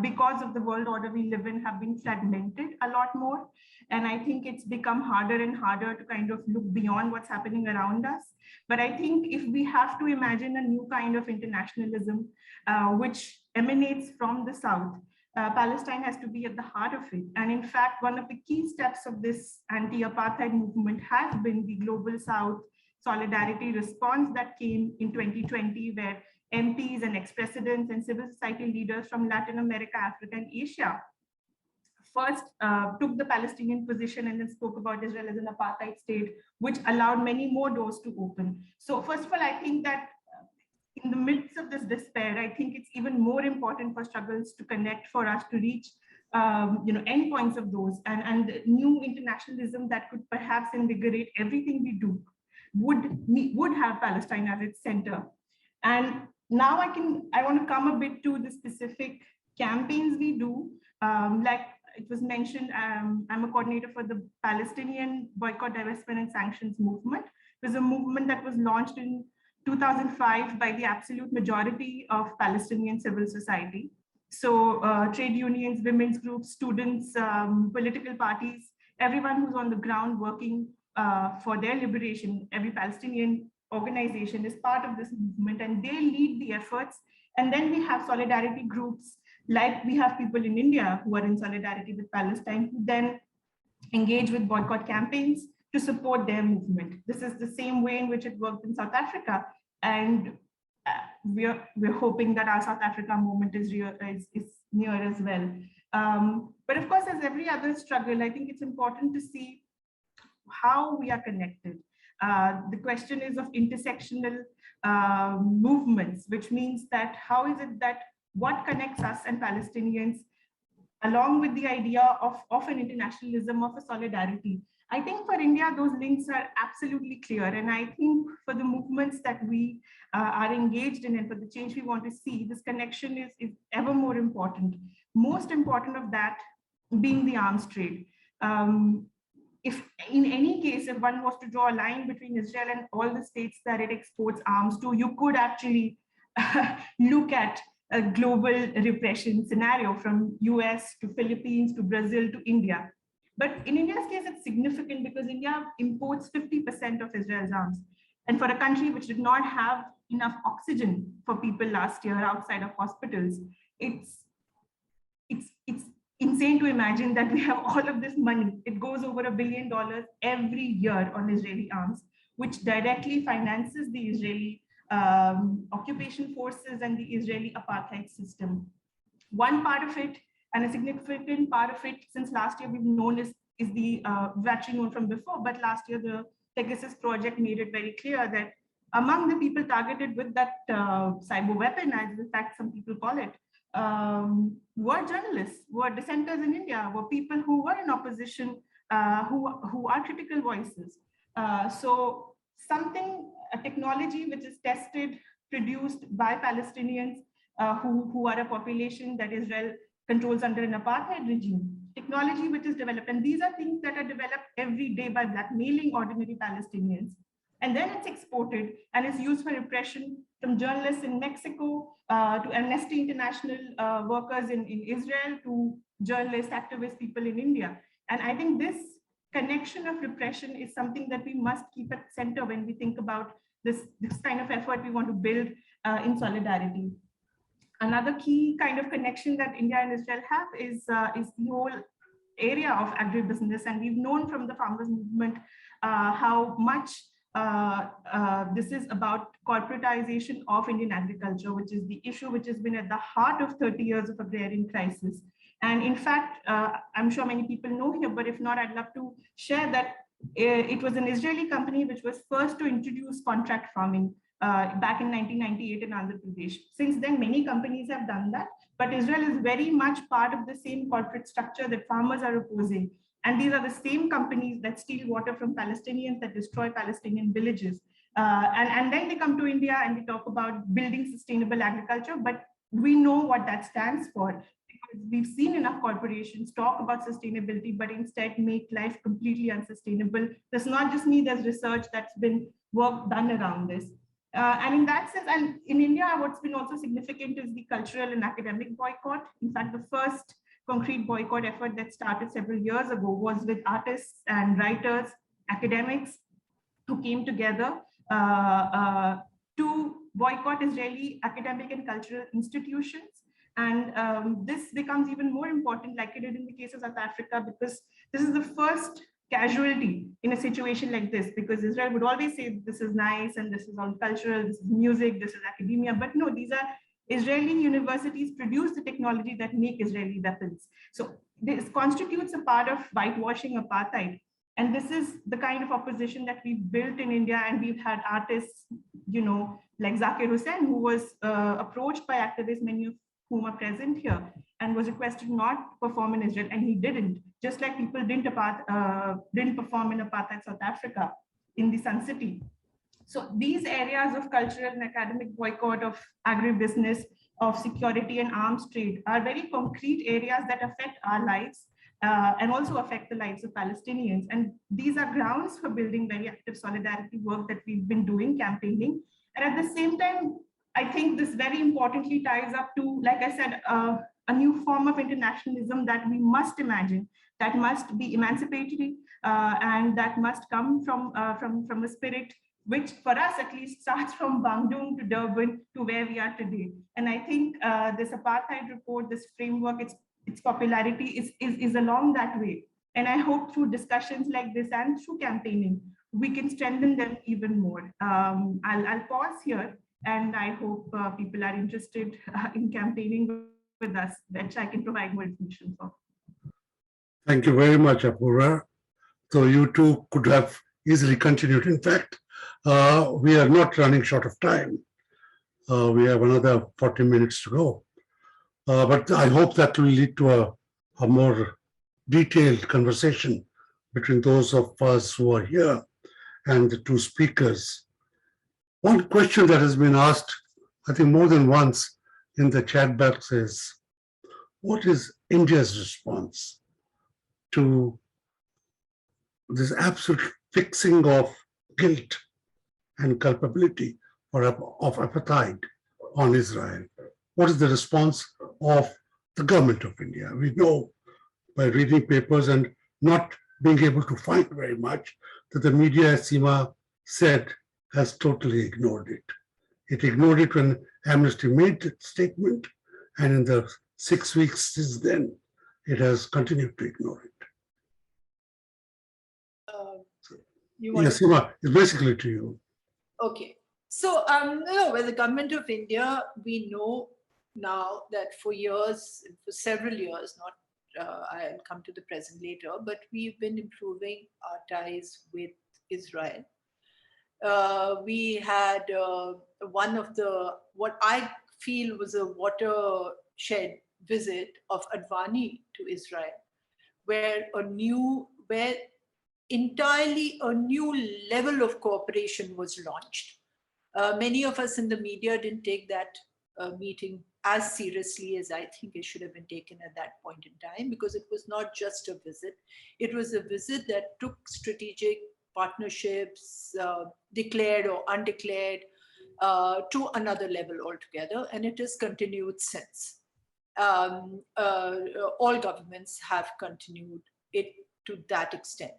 because of the world order we live in, have been fragmented a lot more. And I think it's become harder and harder to kind of look beyond what's happening around us. But I think if we have to imagine a new kind of internationalism, which emanates from the South, Palestine has to be at the heart of it. And in fact, one of the key steps of this anti-apartheid movement has been the Global South solidarity response that came in 2020, where MPs and ex-presidents and civil society leaders from Latin America, Africa, and Asia first took the Palestinian position and then spoke about Israel as an apartheid state, which allowed many more doors to open. So first of all, I think that in the midst of this despair, I think it's even more important for struggles to connect, for us to reach endpoints of those, and new internationalism that could perhaps invigorate everything we do would have Palestine as its center. And now I want to come a bit to the specific campaigns we do. Like it was mentioned, I'm a coordinator for the Palestinian Boycott, Divestment and Sanctions movement. It was a movement that was launched in 2005 by the absolute majority of Palestinian civil society. So trade unions, women's groups, students, political parties, everyone who's on the ground working for their liberation, every Palestinian organization is part of this movement, and they lead the efforts. And then we have solidarity groups, like we have people in India who are in solidarity with Palestine, who then engage with boycott campaigns to support their movement. This is the same way in which it worked in South Africa. And we're hoping that our South Africa movement is near as well. But of course, as every other struggle, I think it's important to see how we are connected. The question is of intersectional movements, which means that how is it that what connects us and Palestinians, along with the idea of an internationalism, of a solidarity. I think for India, those links are absolutely clear. And I think for the movements that we are engaged in and for the change we want to see, this connection is ever more important. Most important of that being the arms trade. If in any case, if one was to draw a line between Israel and all the states that it exports arms to, you could actually look at a global repression scenario from US to Philippines to Brazil to India. But in India's case, it's significant because India imports 50% of Israel's arms. And for a country which did not have enough oxygen for people last year outside of hospitals, it's insane to imagine that we have all of this money. It goes over $1 billion every year on Israeli arms, which directly finances the Israeli occupation forces and the Israeli apartheid system. One part of it, and a significant part of it, since last year we've known is the, we've actually known from before, but last year the Pegasus project made it very clear that among the people targeted with that cyber weapon, as in fact some people call it, were journalists, were dissenters in India, were people who were in opposition, who are critical voices. So a technology which is tested, produced by Palestinians who are a population that Israel controls under an apartheid regime, technology which is developed. And these are things that are developed every day by blackmailing ordinary Palestinians. And then it's exported and it's used for repression from journalists in Mexico to Amnesty International workers in Israel to journalists, activists, people in India. And I think this connection of repression is something that we must keep at center when we think about this kind of effort we want to build in solidarity. Another key kind of connection that India and Israel have is the whole area of agribusiness. And we've known from the farmers movement how much this is about corporatization of Indian agriculture, which is the issue which has been at the heart of 30 years of agrarian crisis. And in fact, I'm sure many people know here, but if not, I'd love to share that it was an Israeli company which was first to introduce contract farming back in 1998 in Andhra Pradesh. Since then, many companies have done that, but Israel is very much part of the same corporate structure that farmers are opposing. And these are the same companies that steal water from Palestinians, that destroy Palestinian villages. And then they come to India and they talk about building sustainable agriculture, but we know what that stands for. Because we've seen enough corporations talk about sustainability, but instead make life completely unsustainable. There's not just me, there's research that's been work done around this. And in that sense, and in India, what's been also significant is the cultural and academic boycott. In fact, the first concrete boycott effort that started several years ago was with artists and writers, academics who came together to boycott Israeli academic and cultural institutions. And this becomes even more important, like it did in the case of South Africa, because this is the first casualty in a situation like this, because Israel would always say this is nice and this is all cultural, this is music, this is academia, but no, these are Israeli universities produce the technology that make Israeli weapons. So this constitutes a part of whitewashing apartheid. And this is the kind of opposition that we've built in India, and we've had artists, like Zakir Hussain, who was approached by activists, many of whom are present here, and was requested not to perform in Israel, and he didn't. Just like people didn't perform in apartheid South Africa in the Sun City. So these areas of cultural and academic boycott, of agribusiness, of security and arms trade are very concrete areas that affect our lives and also affect the lives of Palestinians. And these are grounds for building very active solidarity work that we've been doing, campaigning. And at the same time, I think this very importantly ties up to, like I said, a new form of internationalism that we must imagine, that must be emancipatory, and that must come from a spirit which for us at least starts from Bandung to Durban to where we are today. And I think this apartheid report, this framework, its popularity is along that way. And I hope through discussions like this and through campaigning, we can strengthen them even more. I'll pause here, and I hope people are interested in campaigning with us, which I can provide more information for.
Thank you very much, Apurva. So you two could have easily continued. In fact, we are not running short of time. We have another 40 minutes to go. But I hope that will lead to a more detailed conversation between those of us who are here and the two speakers. One question that has been asked, I think more than once in the chat box is, what is India's response to this absolute fixing of guilt and culpability of apartheid on Israel? What is the response of the government of India? We know by reading papers and not being able to find very much that the media, as Seema said, has totally ignored it. It ignored it when Amnesty made its statement, and in the 6 weeks since then, it has continued to ignore it. Yes, Seema, it's basically to you.
Okay. So, with the government of India, we know now that for years, for several years, I'll come to the present later, but we've been improving our ties with Israel. We had one of what I feel was a watershed visit of Advani to Israel, where entirely a new level of cooperation was launched. Many of us in the media didn't take that meeting as seriously as I think it should have been taken at that point in time, because it was not just a visit. It was a visit that took strategic partnerships, declared or undeclared, to another level altogether, and it has continued since. All governments have continued it to that extent.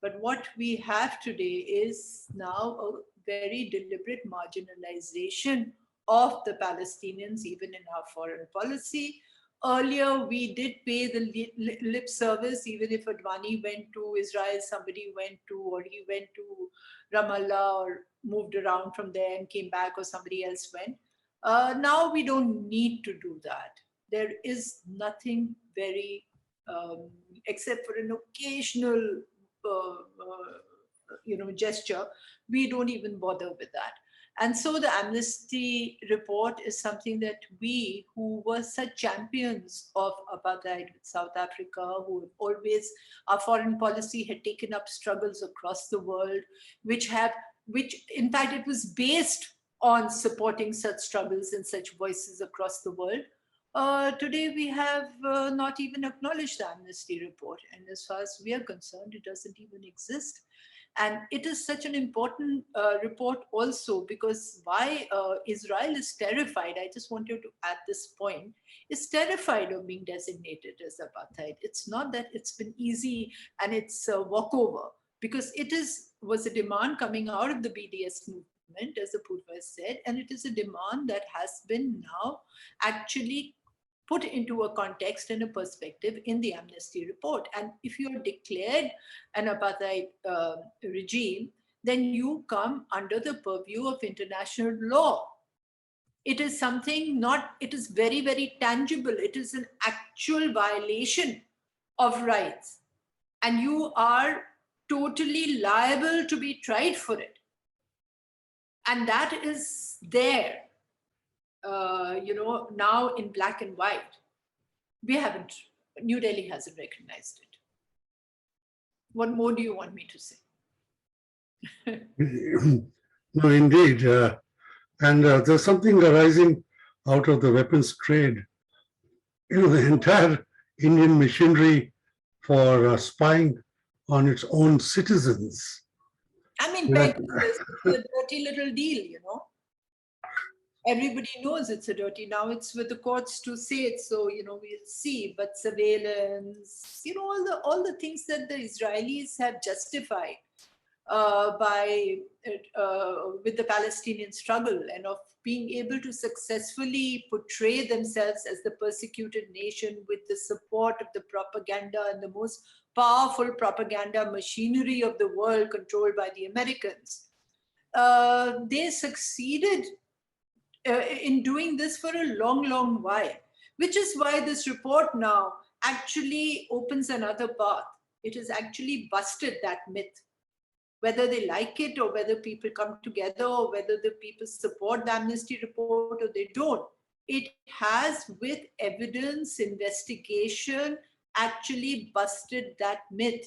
But what we have today is now a very deliberate marginalization of the Palestinians, even in our foreign policy. Earlier, we did pay the lip service, even if Advani went to Israel, somebody went to, or he went to Ramallah or moved around from there and came back, or somebody else went. Now we don't need to do that. there is nothing very, except for an occasional, gesture, we don't even bother with that. And so the Amnesty report is something that we, who were such champions of apartheid with South Africa, who have always, our foreign policy had taken up struggles across the world, which in fact, it was based on supporting such struggles and such voices across the world. Today, we have not even acknowledged the Amnesty report. And as far as we are concerned, it doesn't even exist. And it is such an important report also, because why Israel is terrified, I just wanted to add this point, is terrified of being designated as apartheid. It's not that it's been easy and it's a walkover, because it was a demand coming out of the BDS movement, as Apurva said, and it is a demand that has been now actually put into a context and a perspective in the Amnesty report. And if you're declared an apartheid regime, then you come under the purview of international law. It is something it is very, very tangible. It is an actual violation of rights. And you are totally liable to be tried for it. And that is there. Now in black and white. New Delhi hasn't recognized it. What more do you want me to say?
No, indeed. And there's something arising out of the weapons trade. The entire Indian machinery for spying on its own citizens.
I mean, it's a dirty little deal, Everybody knows it's a dirty. Now it's with the courts to say it, so we'll see. But surveillance, all the things that the Israelis have justified with the Palestinian struggle, and of being able to successfully portray themselves as the persecuted nation with the support of the propaganda and the most powerful propaganda machinery of the world, controlled by the Americans. They succeeded in doing this for a long, long while, which is why this report now actually opens another path. It has actually busted that myth. Whether they like it, or whether people come together, or whether the people support the Amnesty report or they don't, it has, with evidence, investigation, actually busted that myth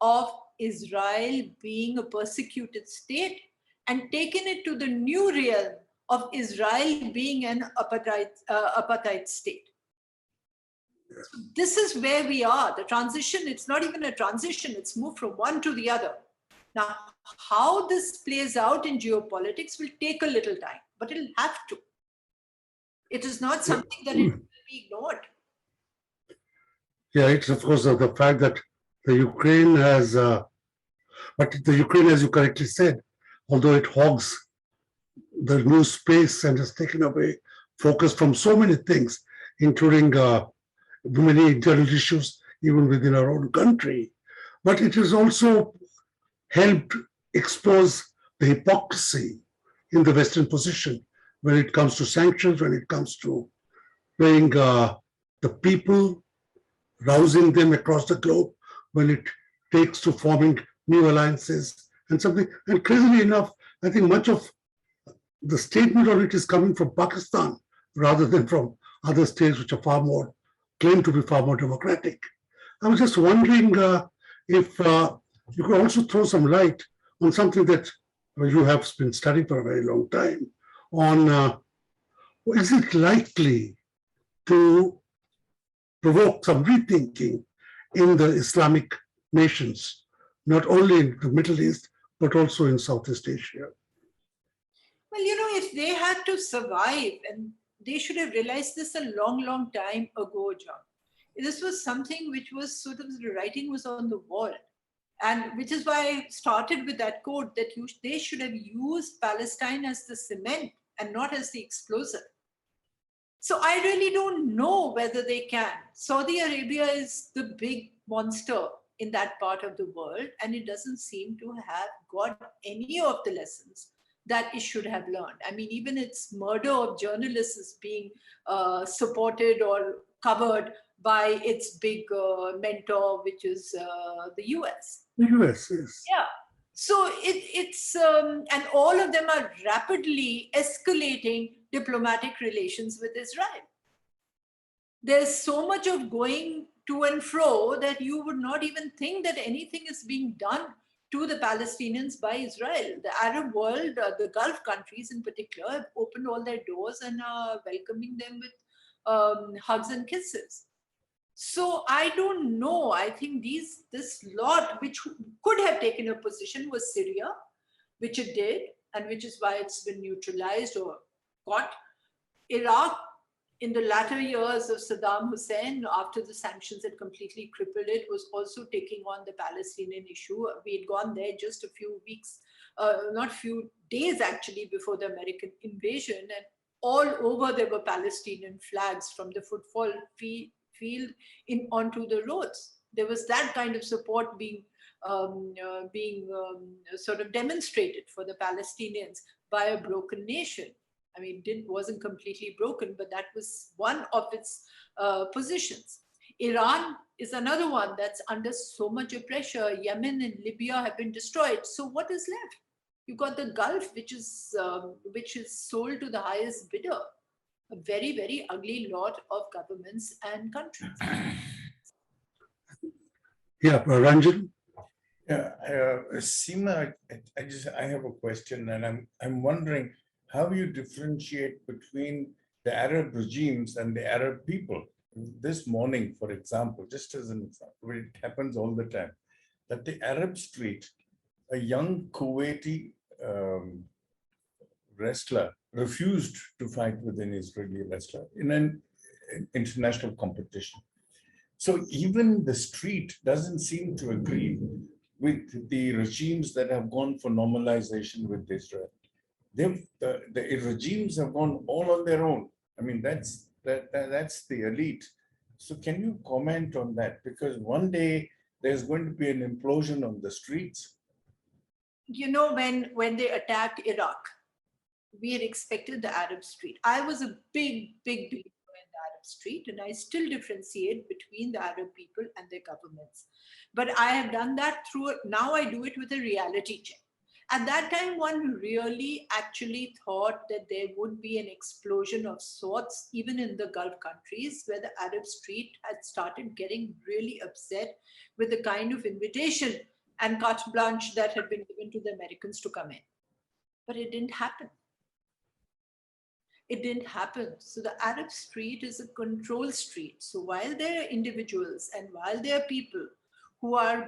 of Israel being a persecuted state and taken it to the new realm of Israel being an apartheid state. So this is where we are. The transition, it's not even a transition, it's moved from one to the other. Now, how this plays out in geopolitics will take a little time, but it'll have to. It is not something that it will be ignored.
Yeah, it's of course the fact that the Ukraine has, but the Ukraine, as you correctly said, although it hogs the new space and has taken away focus from so many things, including many internal issues, even within our own country. But it has also helped expose the hypocrisy in the Western position when it comes to sanctions, when it comes to playing the people, rousing them across the globe, when it takes to forming new alliances and something. And crazily enough, I think much of the statement on it is coming from Pakistan rather than from other states which are claim to be far more democratic. I was just wondering if you could also throw some light on something that you have been studying for a very long time, on is it likely to provoke some rethinking in the Islamic nations, not only in the Middle East, but also in Southeast Asia?
Well, if they had to survive, and they should have realized this a long, long time ago, John. This was something which was sort of, the writing was on the wall. And which is why I started with that quote that they should have used Palestine as the cement and not as the explosive. So I really don't know whether they can. Saudi Arabia is the big monster in that part of the world, and it doesn't seem to have got any of the lessons that it should have learned. I mean, even its murder of journalists is being supported or covered by its big mentor, which is the US.
The US is.
Yeah. So it's, and all of them are rapidly escalating diplomatic relations with Israel. There's so much of going to and fro that you would not even think that anything is being done to the Palestinians by Israel. The Arab world, the Gulf countries in particular, have opened all their doors and are welcoming them with hugs and kisses. So I don't know. I think this lot, which could have taken a position, was Syria, which it did, and which is why it's been neutralized or caught. Iraq, in the latter years of Saddam Hussein, after the sanctions had completely crippled it, was also taking on the Palestinian issue. We had gone there just a few weeks, not few days actually, before the American invasion, and all over there were Palestinian flags from the football field onto the roads. There was that kind of support being sort of demonstrated for the Palestinians by a broken nation. I mean, it wasn't completely broken, but that was one of its positions. Iran is another one that's under so much pressure. Yemen and Libya have been destroyed. So what is left? You've got the Gulf, which is sold to the highest bidder. A very, very ugly lot of governments and countries.
Yeah, Ranjan?
Yeah, Seema, I have a question, and I'm wondering how you differentiate between the Arab regimes and the Arab people. This morning, for example, just as an example, it happens all the time, that the Arab street, a young Kuwaiti wrestler refused to fight with an Israeli wrestler in an international competition. So even the street doesn't seem to agree with the regimes that have gone for normalization with Israel. The regimes have gone all on their own. I mean, that's the elite. So can you comment on that? Because one day there's going to be an implosion on the streets.
You know, when they attacked Iraq, we had expected the Arab street. I was a big believer in the Arab street, and I still differentiate between the Arab people and their governments. But I have done that now I do it with a reality check. At that time, one really actually thought that there would be an explosion of sorts, even in the Gulf countries, where the Arab street had started getting really upset with the kind of invitation and carte blanche that had been given to the Americans to come in. But it didn't happen. It didn't happen. So the Arab street is a control street. So while there are individuals and while there are people who are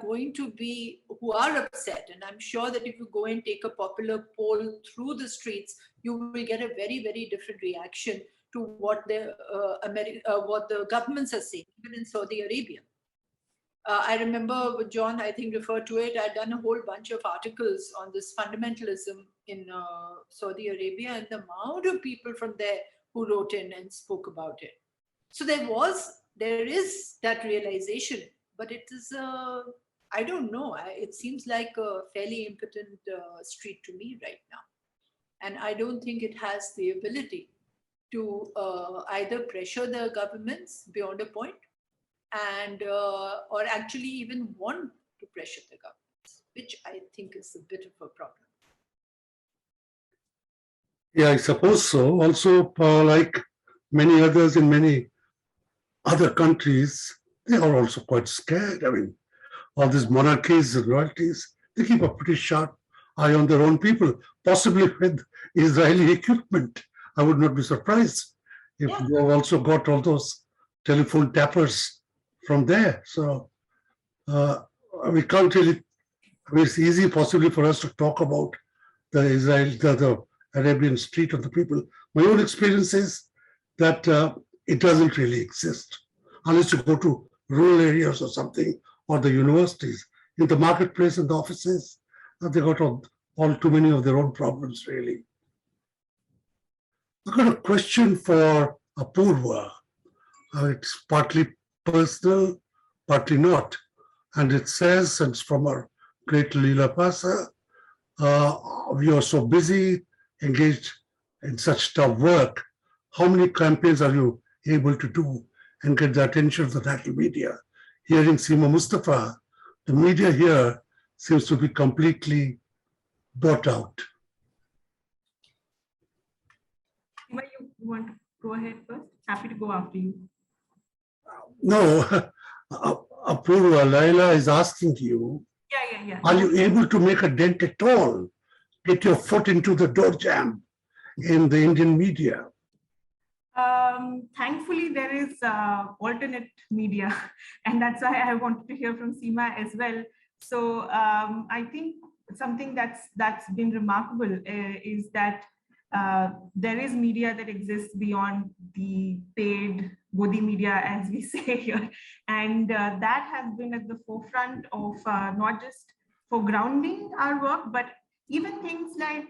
upset, and I'm sure that if you go and take a popular poll through the streets, you will get a very, very different reaction to what the governments are saying, even in Saudi Arabia. I remember John, I think, referred to it. I'd done a whole bunch of articles on this fundamentalism in Saudi Arabia, and the amount of people from there who wrote in and spoke about it. So there is that realization, but it is, I don't know, it seems like a fairly impotent street to me right now. And I don't think it has the ability to either pressure the governments beyond a point, and or actually even want to pressure the governments, which I think is a bit of a problem.
Yeah, I suppose so. Also, like many others in many other countries, they are also quite scared. I mean, all these monarchies and royalties, they keep a pretty sharp eye on their own people, possibly with Israeli equipment. I would not be surprised if they have also got all those telephone tappers from there. So we can't really, I mean, it's easy possibly for us to talk about the Arabian street of the people. My own experience is that it doesn't really exist unless you go to rural areas or something, or the universities. In the marketplace and the offices, they got all too many of their own problems, really. I've got a question for Apurva. It's partly personal, partly not. And it says, and it's from our great Leela Pasa, we are so busy engaged in such tough work, how many campaigns are you able to do and get the attention of the national media? Hearing Seema Mustafa, the media here seems to be completely bought out.
Seema, you want to go ahead first? Happy to go after you.
No, Apurva, Laila is asking you,
Yeah.
are you able to make a dent at all? Get your foot into the door jam in the Indian media?
Thankfully, there is alternate media, and that's why I wanted to hear from Seema as well. So I think something that's been remarkable is that there is media that exists beyond the paid Godi media, as we say here, and that has been at the forefront of not just for grounding our work, but even things like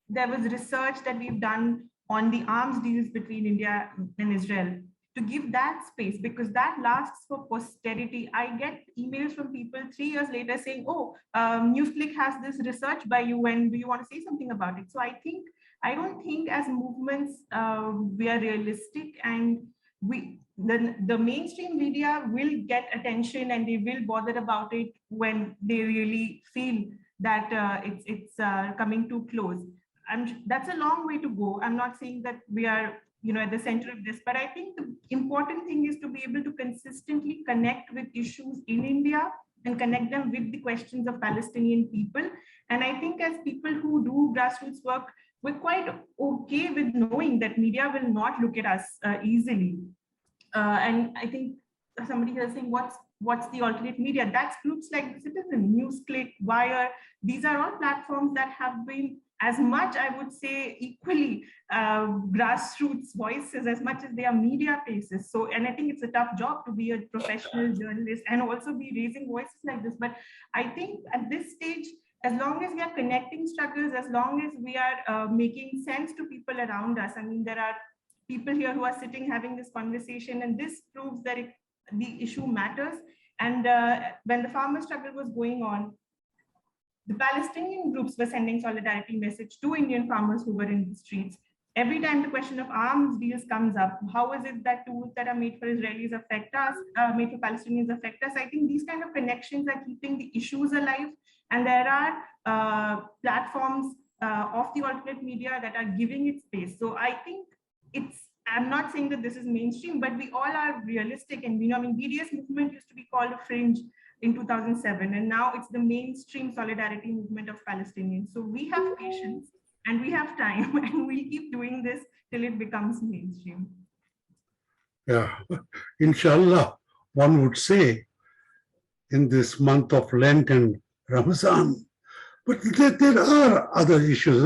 there was research that we've done on the arms deals between India and Israel, to give that space, because that lasts for posterity. I get emails from people 3 years later saying, oh, NewsClick has this research by you, and do you want to say something about it? So I don't think as movements, we are realistic, and the mainstream media will get attention and they will bother about it when they really feel that it's coming too close. That's a long way to go. I'm not saying that we are, at the center of this, but I think the important thing is to be able to consistently connect with issues in India and connect them with the questions of Palestinian people. And I think as people who do grassroots work, we're quite okay with knowing that media will not look at us easily. And I think somebody here is saying, what's the alternate media? That's groups like The Citizen, NewsClick, Wire. These are all platforms that have been as much, I would say, equally grassroots voices as much as they are media faces. So, and I think it's a tough job to be a professional journalist and also be raising voices like this. But I think at this stage, as long as we are connecting struggles, as long as we are making sense to people around us, I mean, there are people here who are sitting having this conversation, and this proves that the issue matters. And when the farmer struggle was going on, the Palestinian groups were sending solidarity message to Indian farmers who were in the streets. Every time the question of arms deals comes up, how is it that tools that are made for Israelis affect us, made for Palestinians affect us? I think these kind of connections are keeping the issues alive. And there are platforms of the alternate media that are giving it space. So I think I'm not saying that this is mainstream, but we all are realistic. And BDS movement used to be called a fringe in 2007, and now it's the mainstream solidarity movement of Palestinians. So we have patience and we have time, and we'll keep doing this till it becomes mainstream.
Yeah, inshallah, one would say in this month of Lent and Ramadan. But there are other issues.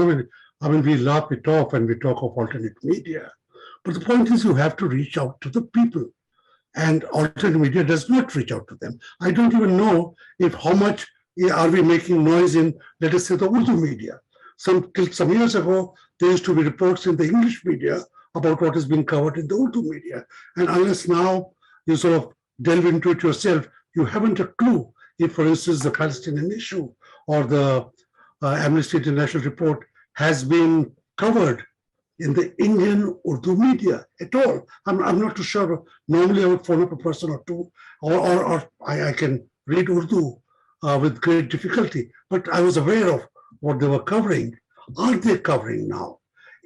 I mean, we laugh it off and we talk of alternate media. But the point is, you have to reach out to the people. And alternate media does not reach out to them. I don't even know if how much are we making noise in, let us say, the Urdu media. Till some years ago, there used to be reports in the English media about what is being covered in the Urdu media. And unless now you sort of delve into it yourself, you haven't a clue if, for instance, the Palestinian issue or the Amnesty International report has been covered in the Indian Urdu media at all. I'm not too sure. Normally I would phone up a person or two, or I can read Urdu with great difficulty, but I was aware of what they were covering. Are they covering now?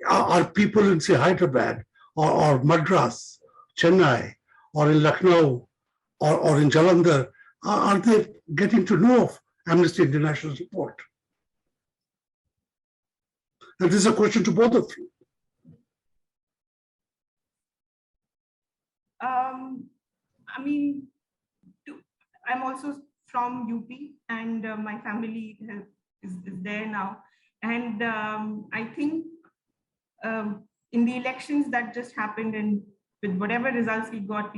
Are people in, say, Hyderabad or Madras, Chennai, or in Lucknow, or in Jalandhar, are they getting to know of Amnesty International's report? And this is a question to both of you.
I'm also from UP, and my family is there now. And I think in the elections that just happened, and with whatever results we got.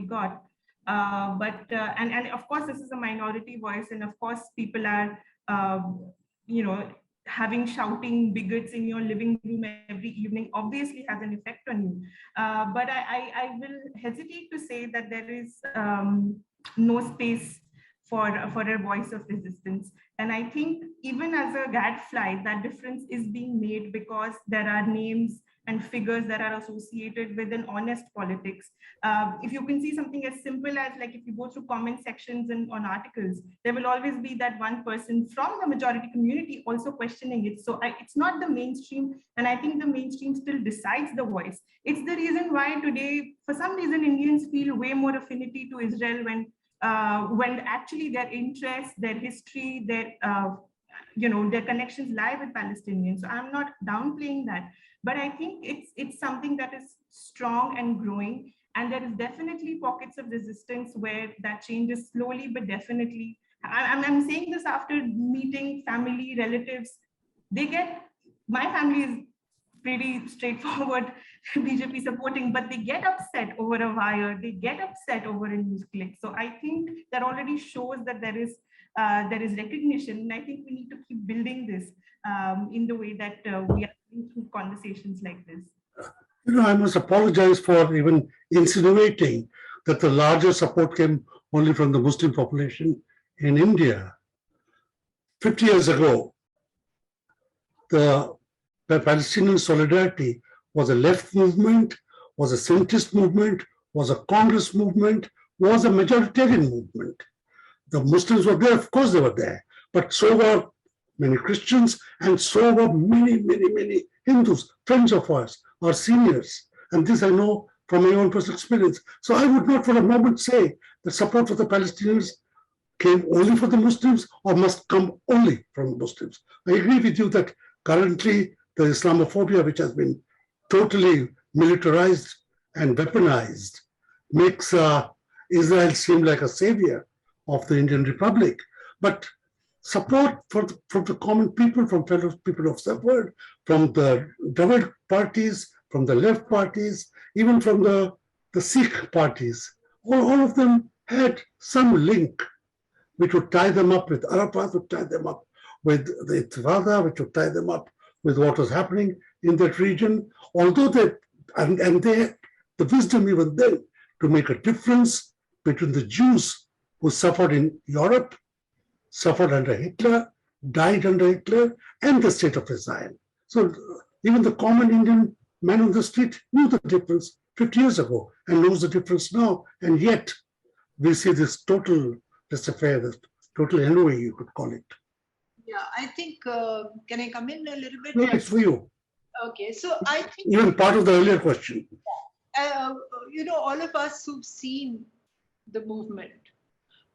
And of course, this is a minority voice, and of course, people are, having shouting bigots in your living room every evening obviously has an effect on you. But I will hesitate to say that there is no space for a voice of resistance. And I think even as a gadfly, that difference is being made because there are names and figures that are associated with an honest politics. If you can see something as simple as, like, if you go through comment sections and on articles, there will always be that one person from the majority community also questioning it. So it's not the mainstream, and I think the mainstream still decides the voice. It's the reason why today, for some reason, Indians feel way more affinity to Israel when actually their interests, their history, their their connections lie with Palestinians. So I'm not downplaying that, but I think it's something that is strong and growing, and there is definitely pockets of resistance where that change is slowly but definitely. I'm saying this after meeting family, relatives. My family is pretty straightforward BJP supporting, but they get upset over a wire, they get upset over a news click. So I think that already shows that there is recognition, and I think we need to keep building this in the way that we are doing through conversations like this.
I must apologize for even insinuating that the larger support came only from the Muslim population in India. 50 years ago, the Palestinian solidarity was a left movement, was a centrist movement, was a Congress movement, was a majoritarian movement. The Muslims were there, of course they were there, but so were many Christians, and so were many, many, many Hindus, friends of ours, our seniors. And this I know from my own personal experience. So I would not for a moment say that support for the Palestinians came only for the Muslims or must come only from the Muslims. I agree with you that currently the Islamophobia, which has been totally militarized and weaponized, makes Israel seem like a savior of the Indian Republic. But support from the common people, from fellow people of the world, from the Dravid parties, from the left parties, even from the Sikh parties, all of them had some link which would tie them up with Arafat, would tie them up with the Intifada, which would tie them up with what was happening in that region. Although they had the wisdom even then to make a difference between the Jews who suffered in Europe, suffered under Hitler, died under Hitler, and the state of Israel. So even the common Indian man on the street knew the difference 50 years ago and knows the difference now. And yet we see this total laissez-faire, this total ennui, you could call it.
Yeah, I think, can I come in a little bit?
No, it's for you.
Okay, so I think,
Even part of the earlier question.
all of us who've seen the movement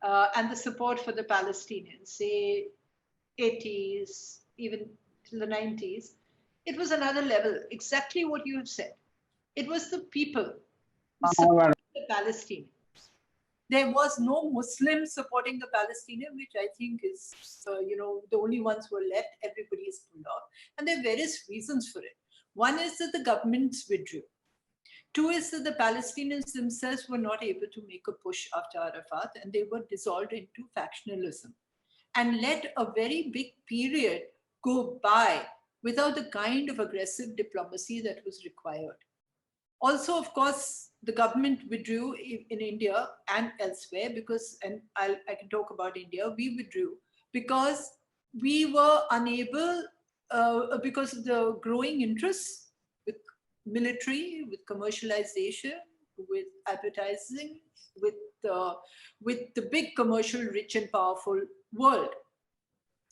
and the support for the Palestinians, say 80s, even till the 90s, it was another level, exactly what you have said. It was the people who supported the Palestinians. There was no Muslim supporting the Palestinian, which I think is, the only ones who are left. Everybody is pulled off. And there are various reasons for it. One is that the governments withdrew. Two is that the Palestinians themselves were not able to make a push after Arafat, and they were dissolved into factionalism and let a very big period go by without the kind of aggressive diplomacy that was required. Also, of course, the government withdrew in India and elsewhere because, and I can talk about India, we withdrew because we were unable, because of the growing interests with military, with commercialization, with advertising, with the big commercial, rich and powerful world.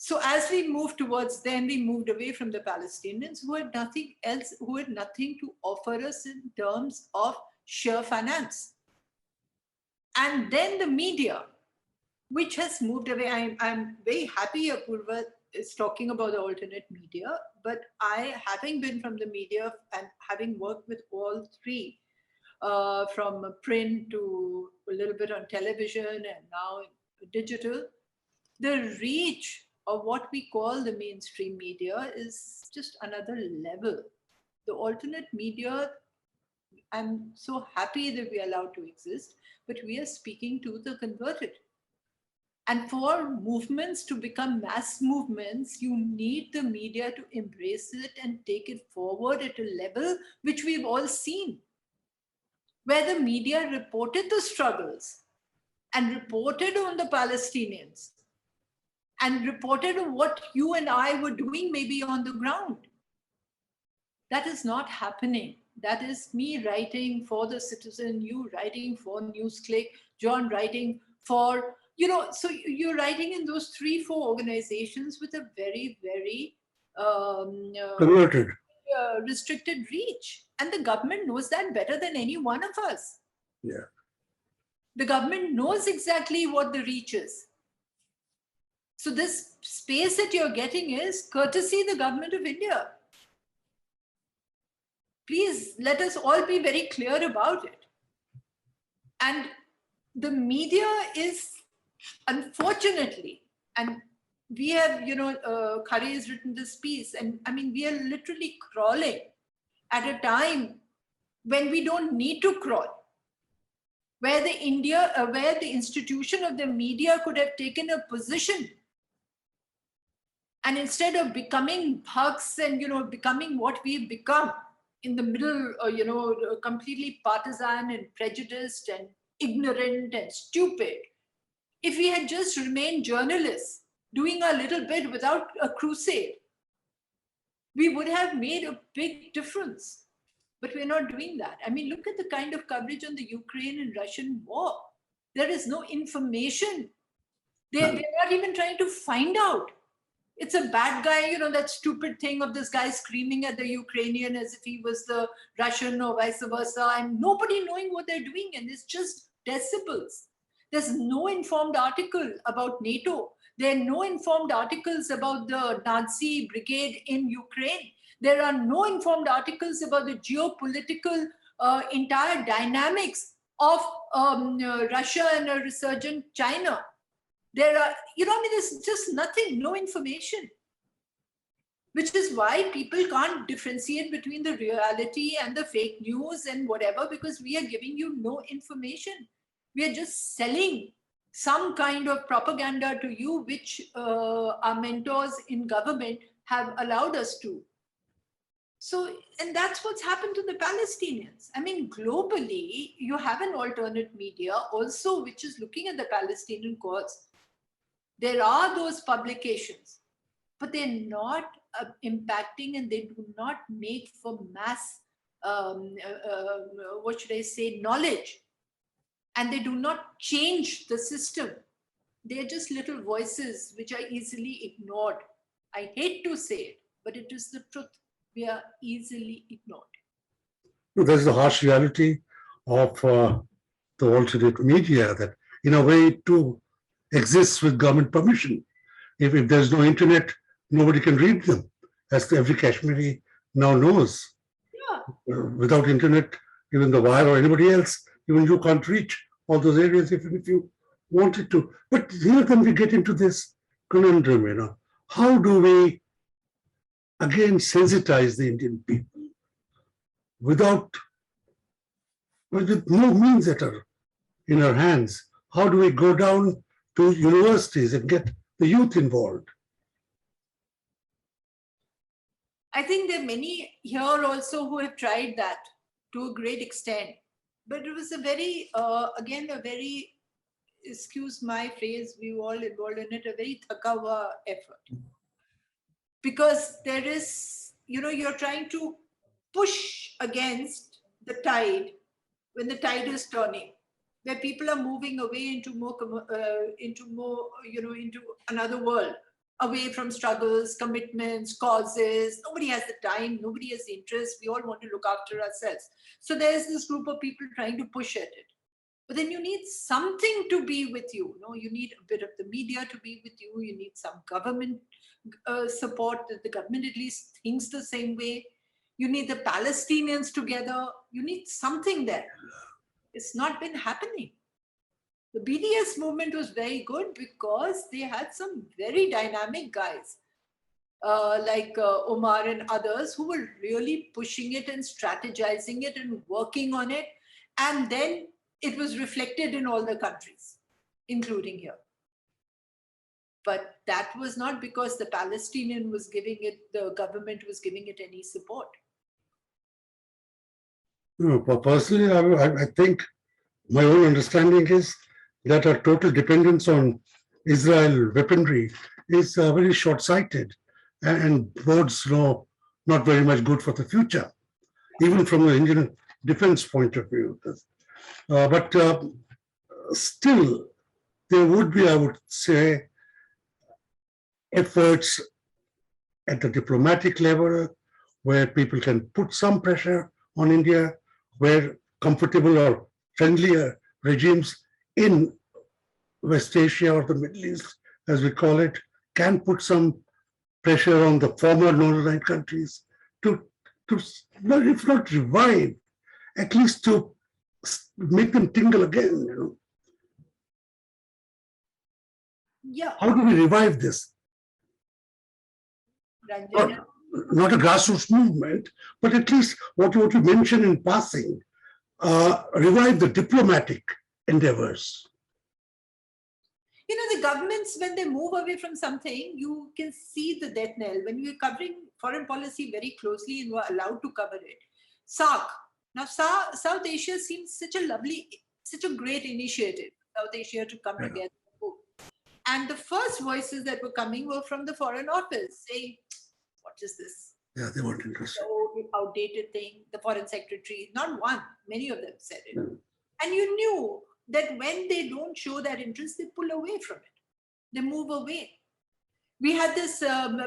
So as we moved towards them, we moved away from the Palestinians who had nothing else, who had nothing to offer us in terms of sheer finance. And then the media, which has moved away. I'm very happy Apurva is talking about the alternate media, but having been from the media and having worked with all three, from print to a little bit on television and now digital, the reach of what we call the mainstream media is just another level. The alternate media, I'm so happy that we are allowed to exist, but we are speaking to the converted. And for movements to become mass movements, you need the media to embrace it and take it forward at a level which we've all seen, where the media reported the struggles and reported on the Palestinians and reported on what you and I were doing maybe on the ground. That is not happening. That is me writing for The Citizen, you writing for NewsClick, John writing for, so you're writing in those 3-4 organizations with a very, very
Converted.
Restricted reach. And the government knows that better than any one of us.
Yeah.
The government knows exactly what the reach is. So this space that you're getting is courtesy the government of India. Please let us all be very clear about it. And the media is, unfortunately, and we have, Khare has written this piece, and I mean, we are literally crawling at a time when we don't need to crawl, where the institution of the media could have taken a position. And instead of becoming thugs and, becoming what we've become in the middle, completely partisan and prejudiced and ignorant and stupid, if we had just remained journalists, doing a little bit without a crusade, we would have made a big difference. But we're not doing that. I mean, look at the kind of coverage on the Ukraine and Russian war. There is no information. They're not even trying to find out. It's a bad guy, that stupid thing of this guy screaming at the Ukrainian as if he was the Russian or vice versa, and nobody knowing what they're doing. And it's just decibels. There's no informed article about NATO. There are no informed articles about the Nazi brigade in Ukraine. There are no informed articles about the geopolitical entire dynamics of Russia and a resurgent China. There are, there's just nothing, no information. Which is why people can't differentiate between the reality and the fake news and whatever, because we are giving you no information. We are just selling some kind of propaganda to you, which our mentors in government have allowed us to. So, and that's what's happened to the Palestinians. I mean, globally, you have an alternate media also, which is looking at the Palestinian cause. There are those publications, but they're not impacting, and they do not make for mass, knowledge. And they do not change the system. They're just little voices which are easily ignored. I hate to say it, but it is the truth. We are easily ignored.
There's the harsh reality of the alternate media that, in a way, too, exists with government permission. If there's no internet, nobody can read them, as every Kashmiri now knows.
Yeah.
Without internet, even the wire or anybody else, even you can't reach all those areas even if you wanted to. But here then we get into this conundrum, How do we, again, sensitize the Indian people with no means that are in our hands? How do we go down to universities and get the youth involved?
I think there are many here also who have tried that to a great extent. But it was a very, excuse my phrase, we were all involved in it, a very thakawa effort. Because there is, you're trying to push against the tide when the tide is turning, where people are moving away into another world, away from struggles, commitments, causes. Nobody has the time, nobody has the interest. We all want to look after ourselves. So there's this group of people trying to push at it. But then you need something to be with you. You need a bit of the media to be with you. You need some government support, that the government at least thinks the same way. You need the Palestinians together. You need something there. It's not been happening. The BDS movement was very good because they had some very dynamic guys like Omar and others who were really pushing it and strategizing it and working on it. And then it was reflected in all the countries, including here. But that was not because the Palestinian was giving it, the government was giving it any support.
Personally, I think my own understanding is that our total dependence on Israel weaponry is very short-sighted and bodes not very much good for the future, even from the Indian defense point of view. But still, there would be, I would say, efforts at the diplomatic level where people can put some pressure on India, where comfortable or friendlier regimes in West Asia or the Middle East, as we call it, can put some pressure on the former non-aligned countries to, if not revive, at least to make them tingle again.
Yeah,
How do we revive this?
Ranjan.
Not a grassroots movement, but at least what you mentioned in passing, revive the diplomatic endeavors.
You know, the governments, when they move away from something, you can see the death knell. When you're covering foreign policy very closely and were allowed to cover it. SARC. Now, South Asia seems such a great initiative, South Asia to come together. And the first voices that were coming were from the Foreign Office saying, what is this?
Yeah, they weren't interested.
So outdated thing. The Foreign Secretary, not one, many of them said it. And you knew that when they don't show that interest, they pull away from it. They move away. We had this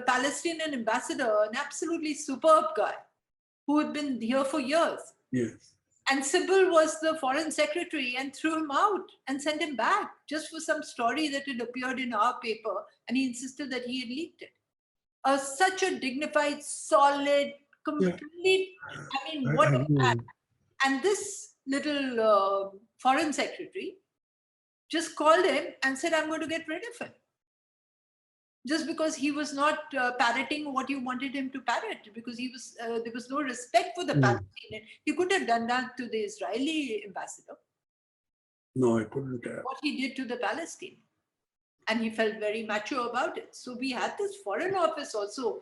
Palestinian ambassador, an absolutely superb guy, who had been here for years.
Yes.
And Sybil was the foreign secretary and threw him out and sent him back just for some story that had appeared in our paper. And he insisted that he had leaked it. Such a dignified, solid, complete, I mean, what a man. And this little foreign secretary just called him and said, I'm going to get rid of him. Just because he was not parroting what you wanted him to parrot, because he was there was no respect for the Palestinian. He could have done that to the Israeli ambassador.
No, I couldn't.
What he did to the Palestinian. And he felt very macho about it. So we had this Foreign Office also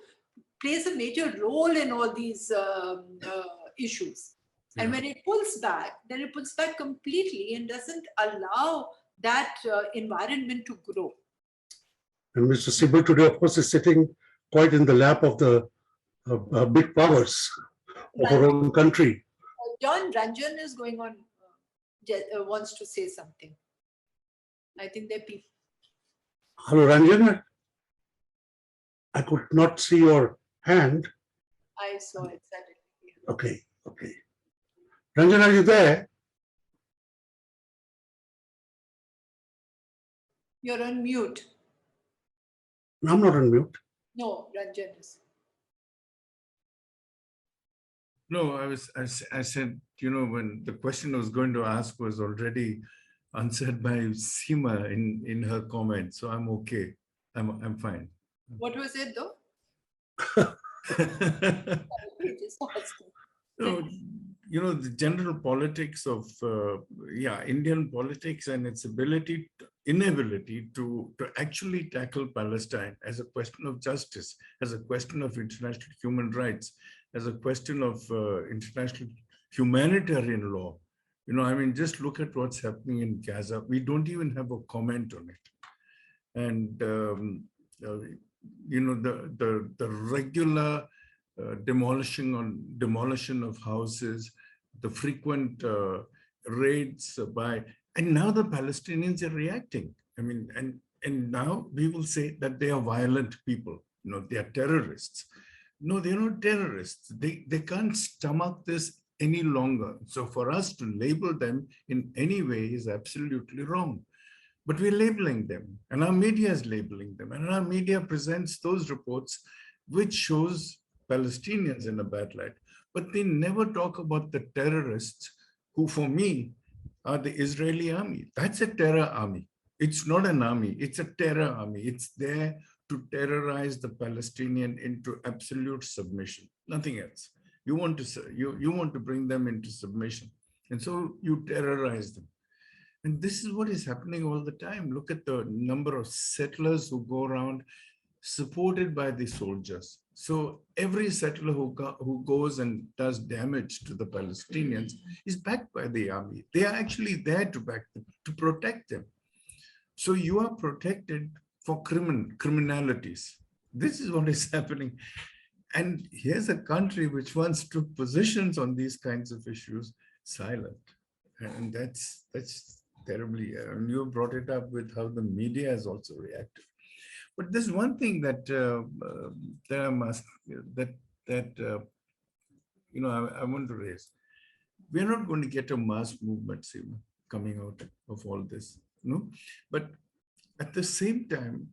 plays a major role in all these issues. Yeah. And when it pulls back, then it pulls back completely and doesn't allow that environment to grow.
And Mr. Sybil today, of course, is sitting quite in the lap of the big powers of our own country.
John Ranjan is going on, wants to say something. I think they're people.
Hello, Ranjan. I could not see your hand.
I saw it suddenly.
Okay, okay. Ranjan, are you there?
You're on mute.
I'm not on mute.
No, Ranjan is.
No, I said, you know, when the question I was going to ask was already answered by Seema in her comment, so I'm okay. I'm fine.
What was it though?
No, you know, the general politics of Indian politics and its inability to actually tackle Palestine as a question of justice, as a question of international human rights, as a question of international humanitarian law. You know, I mean, just look at what's happening in Gaza. We don't even have a comment on it. And, you know, the regular demolition of houses, the frequent raids and now the Palestinians are reacting. I mean, and now we will say that they are violent people. You know, they are terrorists. No, they're not terrorists. They can't stomach this any longer. So for us to label them in any way is absolutely wrong. But we're labeling them, and our media is labeling them, and our media presents those reports which shows Palestinians in a bad light. But they never talk about the terrorists who, for me, are the Israeli army. That's a terror army. It's not an army, it's a terror army. It's there to terrorize the Palestinian into absolute submission, nothing else. You want to bring them into submission. And so you terrorize them. And this is what is happening all the time. Look at the number of settlers who go around supported by the soldiers. So every settler who goes and does damage to the Palestinians is backed by the army. They are actually there to back them, to protect them. So you are protected for criminalities. This is what is happening. And here's a country which once took positions on these kinds of issues, silent. And that's terribly, and you brought it up with how the media has also reacted. But there's one thing that I must, I want to raise. We're not going to get a mass movement, Seema, coming out of all this, no? But at the same time,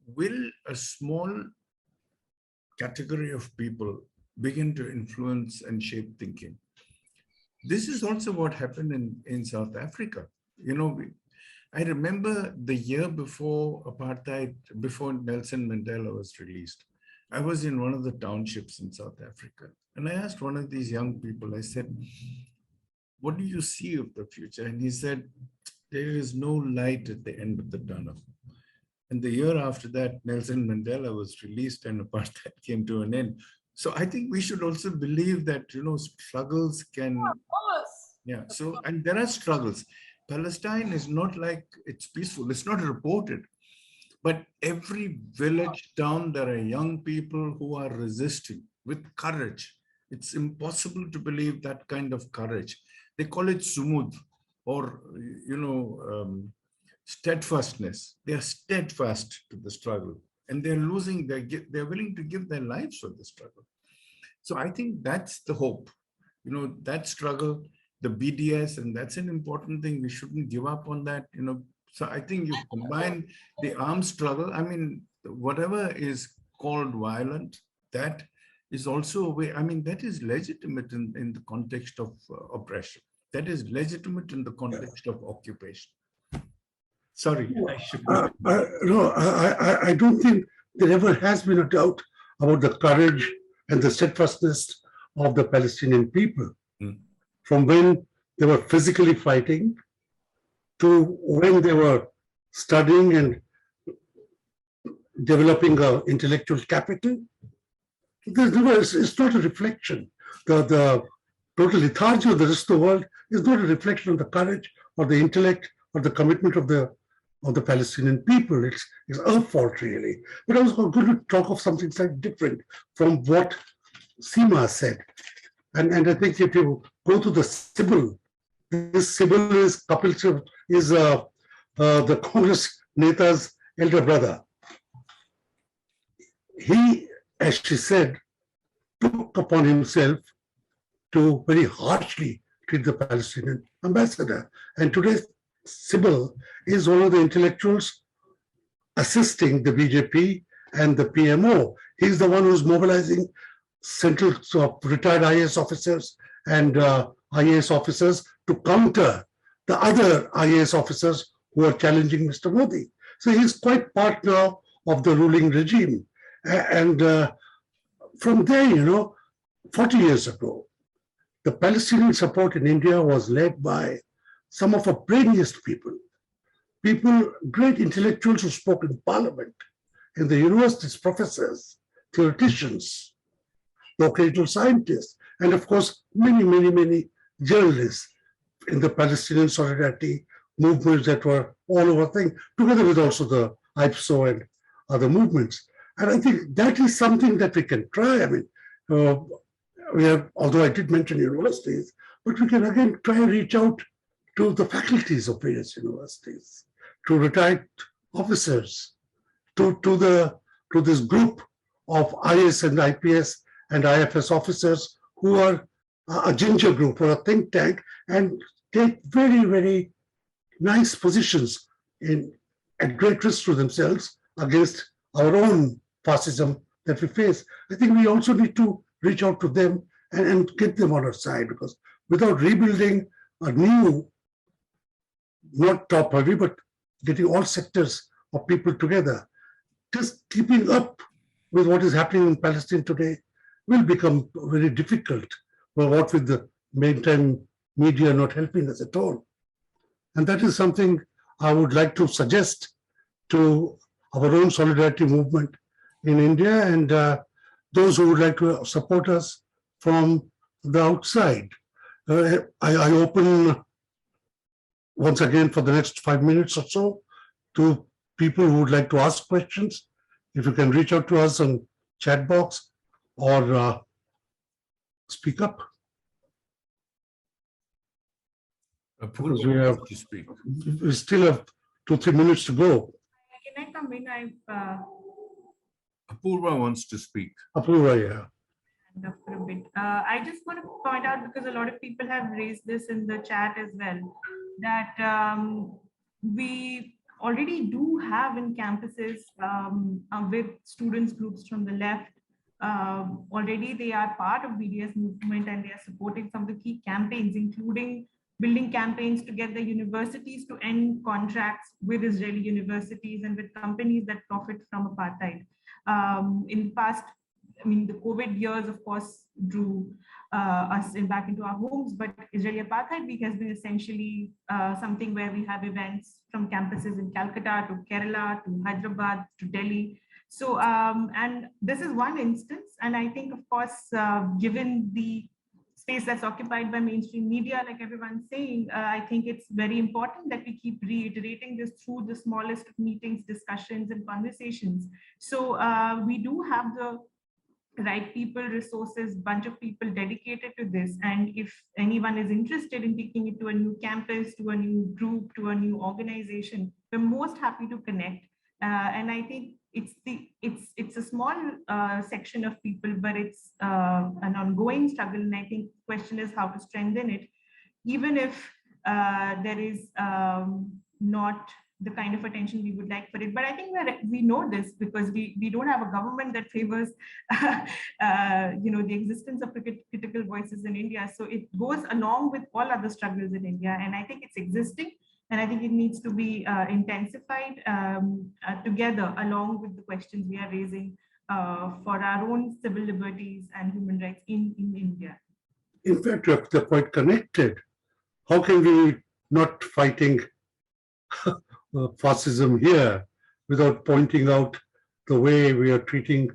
will a small category of people begin to influence and shape thinking? This is also what happened in South Africa. I remember the year before apartheid, before Nelson Mandela was released, I was in one of the townships in South Africa. And I asked one of these young people, I said, what do you see of the future? And he said, there is no light at the end of the tunnel. And the year after that, Nelson Mandela was released and apartheid came to an end. So I think we should also believe that, struggles can...
Of course.
Yeah, so, and there are struggles. Palestine is not like it's peaceful. It's not reported. But every village, town, there are young people who are resisting with courage. It's impossible to believe that kind of courage. They call it sumud, or, steadfastness. They are steadfast to the struggle, and they're willing to give their lives for the struggle. So I think that's the hope, that struggle, the BDS, and that's an important thing. We shouldn't give up on that, So I think you combine the armed struggle. I mean, whatever is called violent, that is also a way, that is legitimate in the context of oppression. That is legitimate in the context of occupation. Sorry, I should.
No, I don't think there ever has been a doubt about the courage and the steadfastness of the Palestinian people. From when they were physically fighting to when they were studying and developing intellectual capital. It's not a reflection. The total lethargy of the rest of the world is not a reflection of the courage or the intellect or the commitment of the Palestinian people. It's our fault, really. But I was going to talk of something slightly different from what Seema said. And I think if you go to the Sybil, this Sybil is Kapil Sibal, is the Congress Neta's elder brother. He, as she said, took upon himself to very harshly treat the Palestinian ambassador. And today, Sybil is one of the intellectuals assisting the BJP and the PMO. He's the one who's mobilizing central retired IAS officers and IAS officers to counter the other IAS officers who are challenging Mr. Modi. So he's quite part now of the ruling regime. And from there, 40 years ago, the Palestinian support in India was led by some of our brainiest people, great intellectuals who spoke in parliament, in the universities, professors, theoreticians, vocational scientists, and of course, many, many, many journalists in the Palestinian solidarity movements that were all over thing, together with also the IPSO and other movements. And I think that is something that we can try. We have, although I did mention universities, but we can again try and reach out to the faculties of various universities, to retired officers, to this group of IS and IPS and IFS officers who are a ginger group or a think tank and take very, very nice positions at great risk to themselves against our own fascism that we face. I think we also need to reach out to them and get them on our side, because without rebuilding a new, not top heavy, but getting all sectors of people together, just keeping up with what is happening in Palestine today will become very difficult, but what with the mainstream media not helping us at all. And that is something I would like to suggest to our own solidarity movement in India and those who would like to support us from the outside. I open once again for the next 5 minutes or so to people who would like to ask questions. If you can reach out to us on chat box or speak up. Because we still have 2-3 minutes to go.
Can I come in?
Apurva wants to speak.
Apurva, yeah.
For a bit. I just want to point out, because a lot of people have raised this in the chat as well, that we already do have in campuses with students groups from the left. Already they are part of BDS movement and they are supporting some of the key campaigns, including building campaigns to get the universities to end contracts with Israeli universities and with companies that profit from apartheid. In the past, I mean, the COVID years, of course, drew us back into our homes, but Israeli Apartheid Week has been essentially something where we have events from campuses in Calcutta to Kerala to Hyderabad to Delhi. So, and this is one instance. And I think, of course, given the space that's occupied by mainstream media, like everyone's saying, I think it's very important that we keep reiterating this through the smallest of meetings, discussions, and conversations. So we do have the right people, resources, bunch of people dedicated to this. And if anyone is interested in taking it to a new campus, to a new group, to a new organization, we're most happy to connect. And I think it's a small section of people, but it's an ongoing struggle. And I think the question is how to strengthen it, even if there is not the kind of attention we would like for it. But I think we know this because we don't have a government that favors the existence of critical voices in India. So it goes along with all other struggles in India. And I think it's existing. And I think it needs to be intensified together along with the questions we are raising for our own civil liberties and human rights in India.
In fact, they're quite connected. How can we not fighting fascism here without pointing out the way we are treating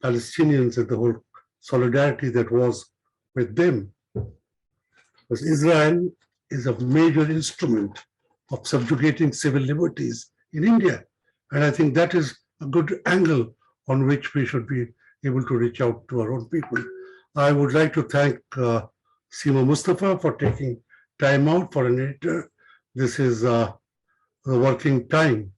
Palestinians and the whole solidarity that was with them? Because Israel is a major instrument of subjugating civil liberties in India. And I think that is a good angle on which we should be able to reach out to our own people. I would like to thank Seema Mustafa for taking time out for an editor. This is the working time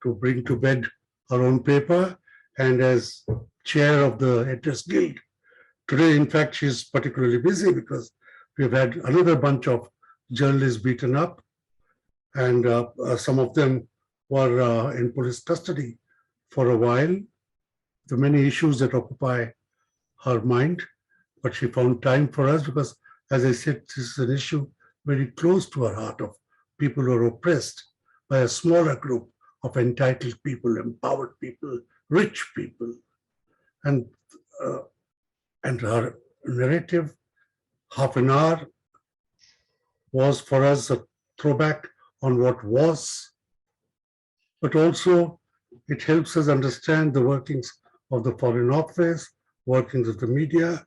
to bring to bed our own paper. And as chair of the Editors Guild, today, in fact, she's particularly busy because we've had another bunch of journalists beaten up, and some of them were in police custody for a while. The many issues that occupy her mind, but she found time for us because, as I said, this is an issue very close to her heart of people who are oppressed by a smaller group of entitled people, empowered people, rich people. And her narrative, half an hour, was for us a throwback on what was, but also it helps us understand the workings of the Foreign Office, workings of the media.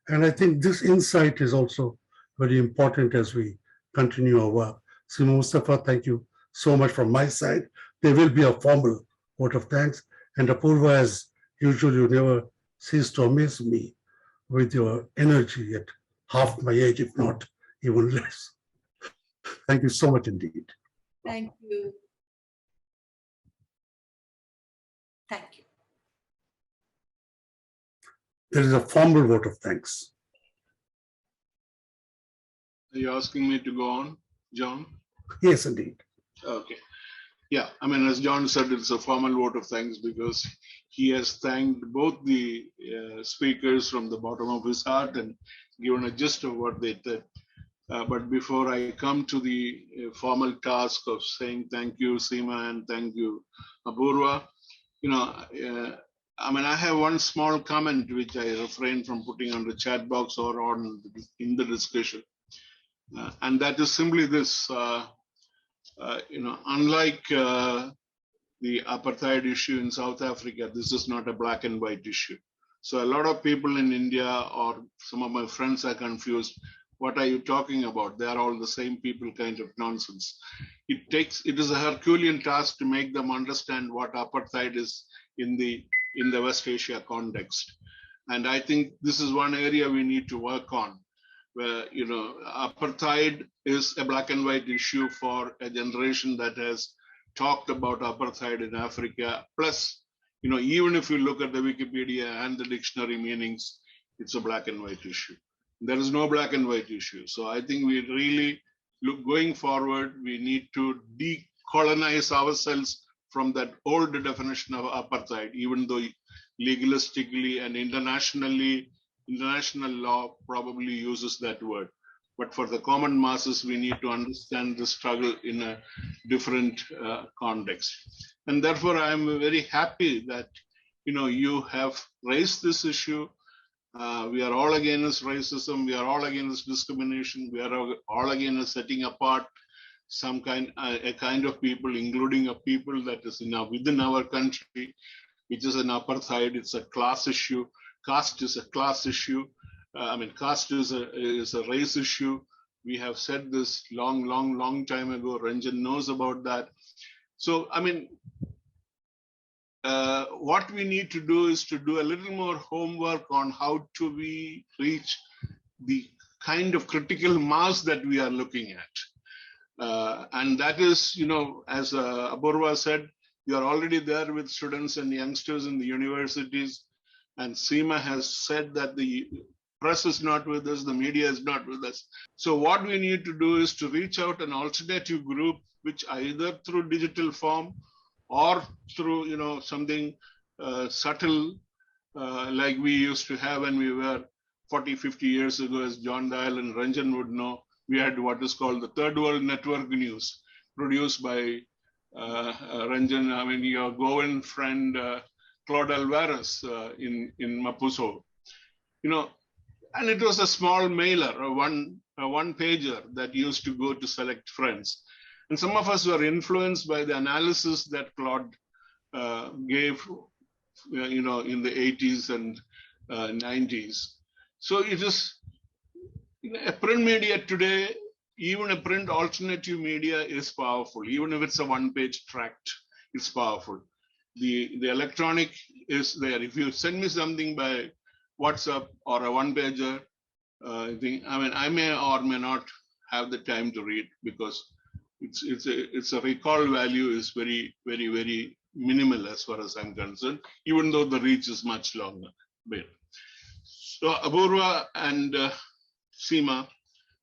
And I think this insight is also very important as we continue our work. Seema Mustafa, thank you so much from my side. There will be a formal vote of thanks. And Apurva, as usual, you never cease to amaze me with your energy at half my age, if not even less. Thank you so much indeed.
Thank you. Thank you.
There is a formal vote of thanks.
Are you asking me to go on, John?
Yes, indeed.
Okay. Yeah, I mean, as John said, it's a formal vote of thanks because he has thanked both the speakers from the bottom of his heart and given a gist of what they did. But before I come to the formal task of saying thank you, Seema, and thank you, Apurva, I mean, I have one small comment which I refrain from putting on the chat box or in the discussion. And that is simply this, unlike the apartheid issue in South Africa, this is not a black and white issue. So a lot of people in India or some of my friends are confused. What are you talking about? They are all the same people kind of nonsense. It is a Herculean task to make them understand what apartheid is in the West Asia context. And I think this is one area we need to work on, where, you know, apartheid is a black and white issue for a generation that has talked about apartheid in Africa. Plus, you know, even if you look at the Wikipedia and the dictionary meanings, it's a black and white issue. There is no black and white issue. So I think we really look going forward, we need to decolonize ourselves from that old definition of apartheid, even though legalistically and internationally, international law probably uses that word. But for the common masses, we need to understand the struggle in a different context. And therefore, I'm very happy that, you know, you have raised this issue. We are all against racism. We are all against discrimination. We are all against setting apart some a kind of people, including a people that is within our country, which is an apartheid. It's a class issue. Caste is a class issue. Caste is a race issue. We have said this long time ago. Ranjan knows about that. So, what we need to do is to do a little more homework on how to we reach the kind of critical mass that we are looking at. And that is, you know, as Apurva said, you are already there with students and youngsters in the universities. And Seema has said that the press is not with us, the media is not with us. So what we need to do is to reach out an alternative group, which either through digital form or through, you know, something subtle like we used to have when we were 40, 50 years ago, as John Dial and Ranjan would know, we had what is called the Third World Network News, produced by Ranjan, your Goan friend, Claude Alvarez in Maputo, you know, and it was a small mailer, a one pager that used to go to select friends. And some of us were influenced by the analysis that Claude gave, you know, in the 80s and 90s. So it is, you know, a print media today, even a print alternative media is powerful. Even if it's a one-page tract, it's powerful. The electronic is there. If you send me something by WhatsApp or a one-pager, I may or may not have the time to read, because it's a recall value is very, very, very minimal as far as I'm concerned, even though the reach is much longer. So Apurva and Seema,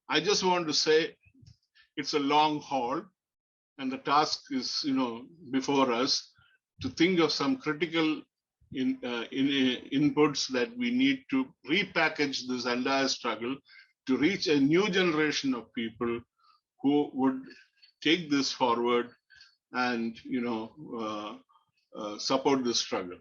I just want to say it's a long haul, and the task is, you know, before us to think of some critical inputs that we need to repackage this entire struggle to reach a new generation of people who would take this forward and, you know, support this struggle.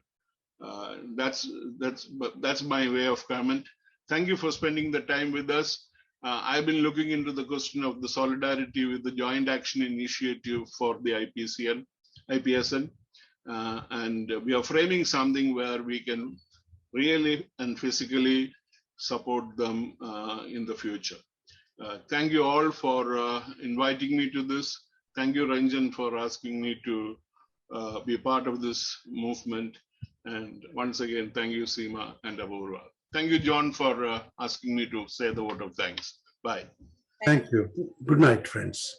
That's my way of comment. Thank you for spending the time with us. I've been looking into the question of the solidarity with the Joint Action Initiative for the IPSN. And we are framing something where we can really and physically support them in the future. Thank you all for inviting me to this. Thank you, Ranjan, for asking me to be part of this movement. And once again, thank you, Seema and Apurva. Thank you, John, for asking me to say the word of thanks. Bye.
Thank you. Good night, friends.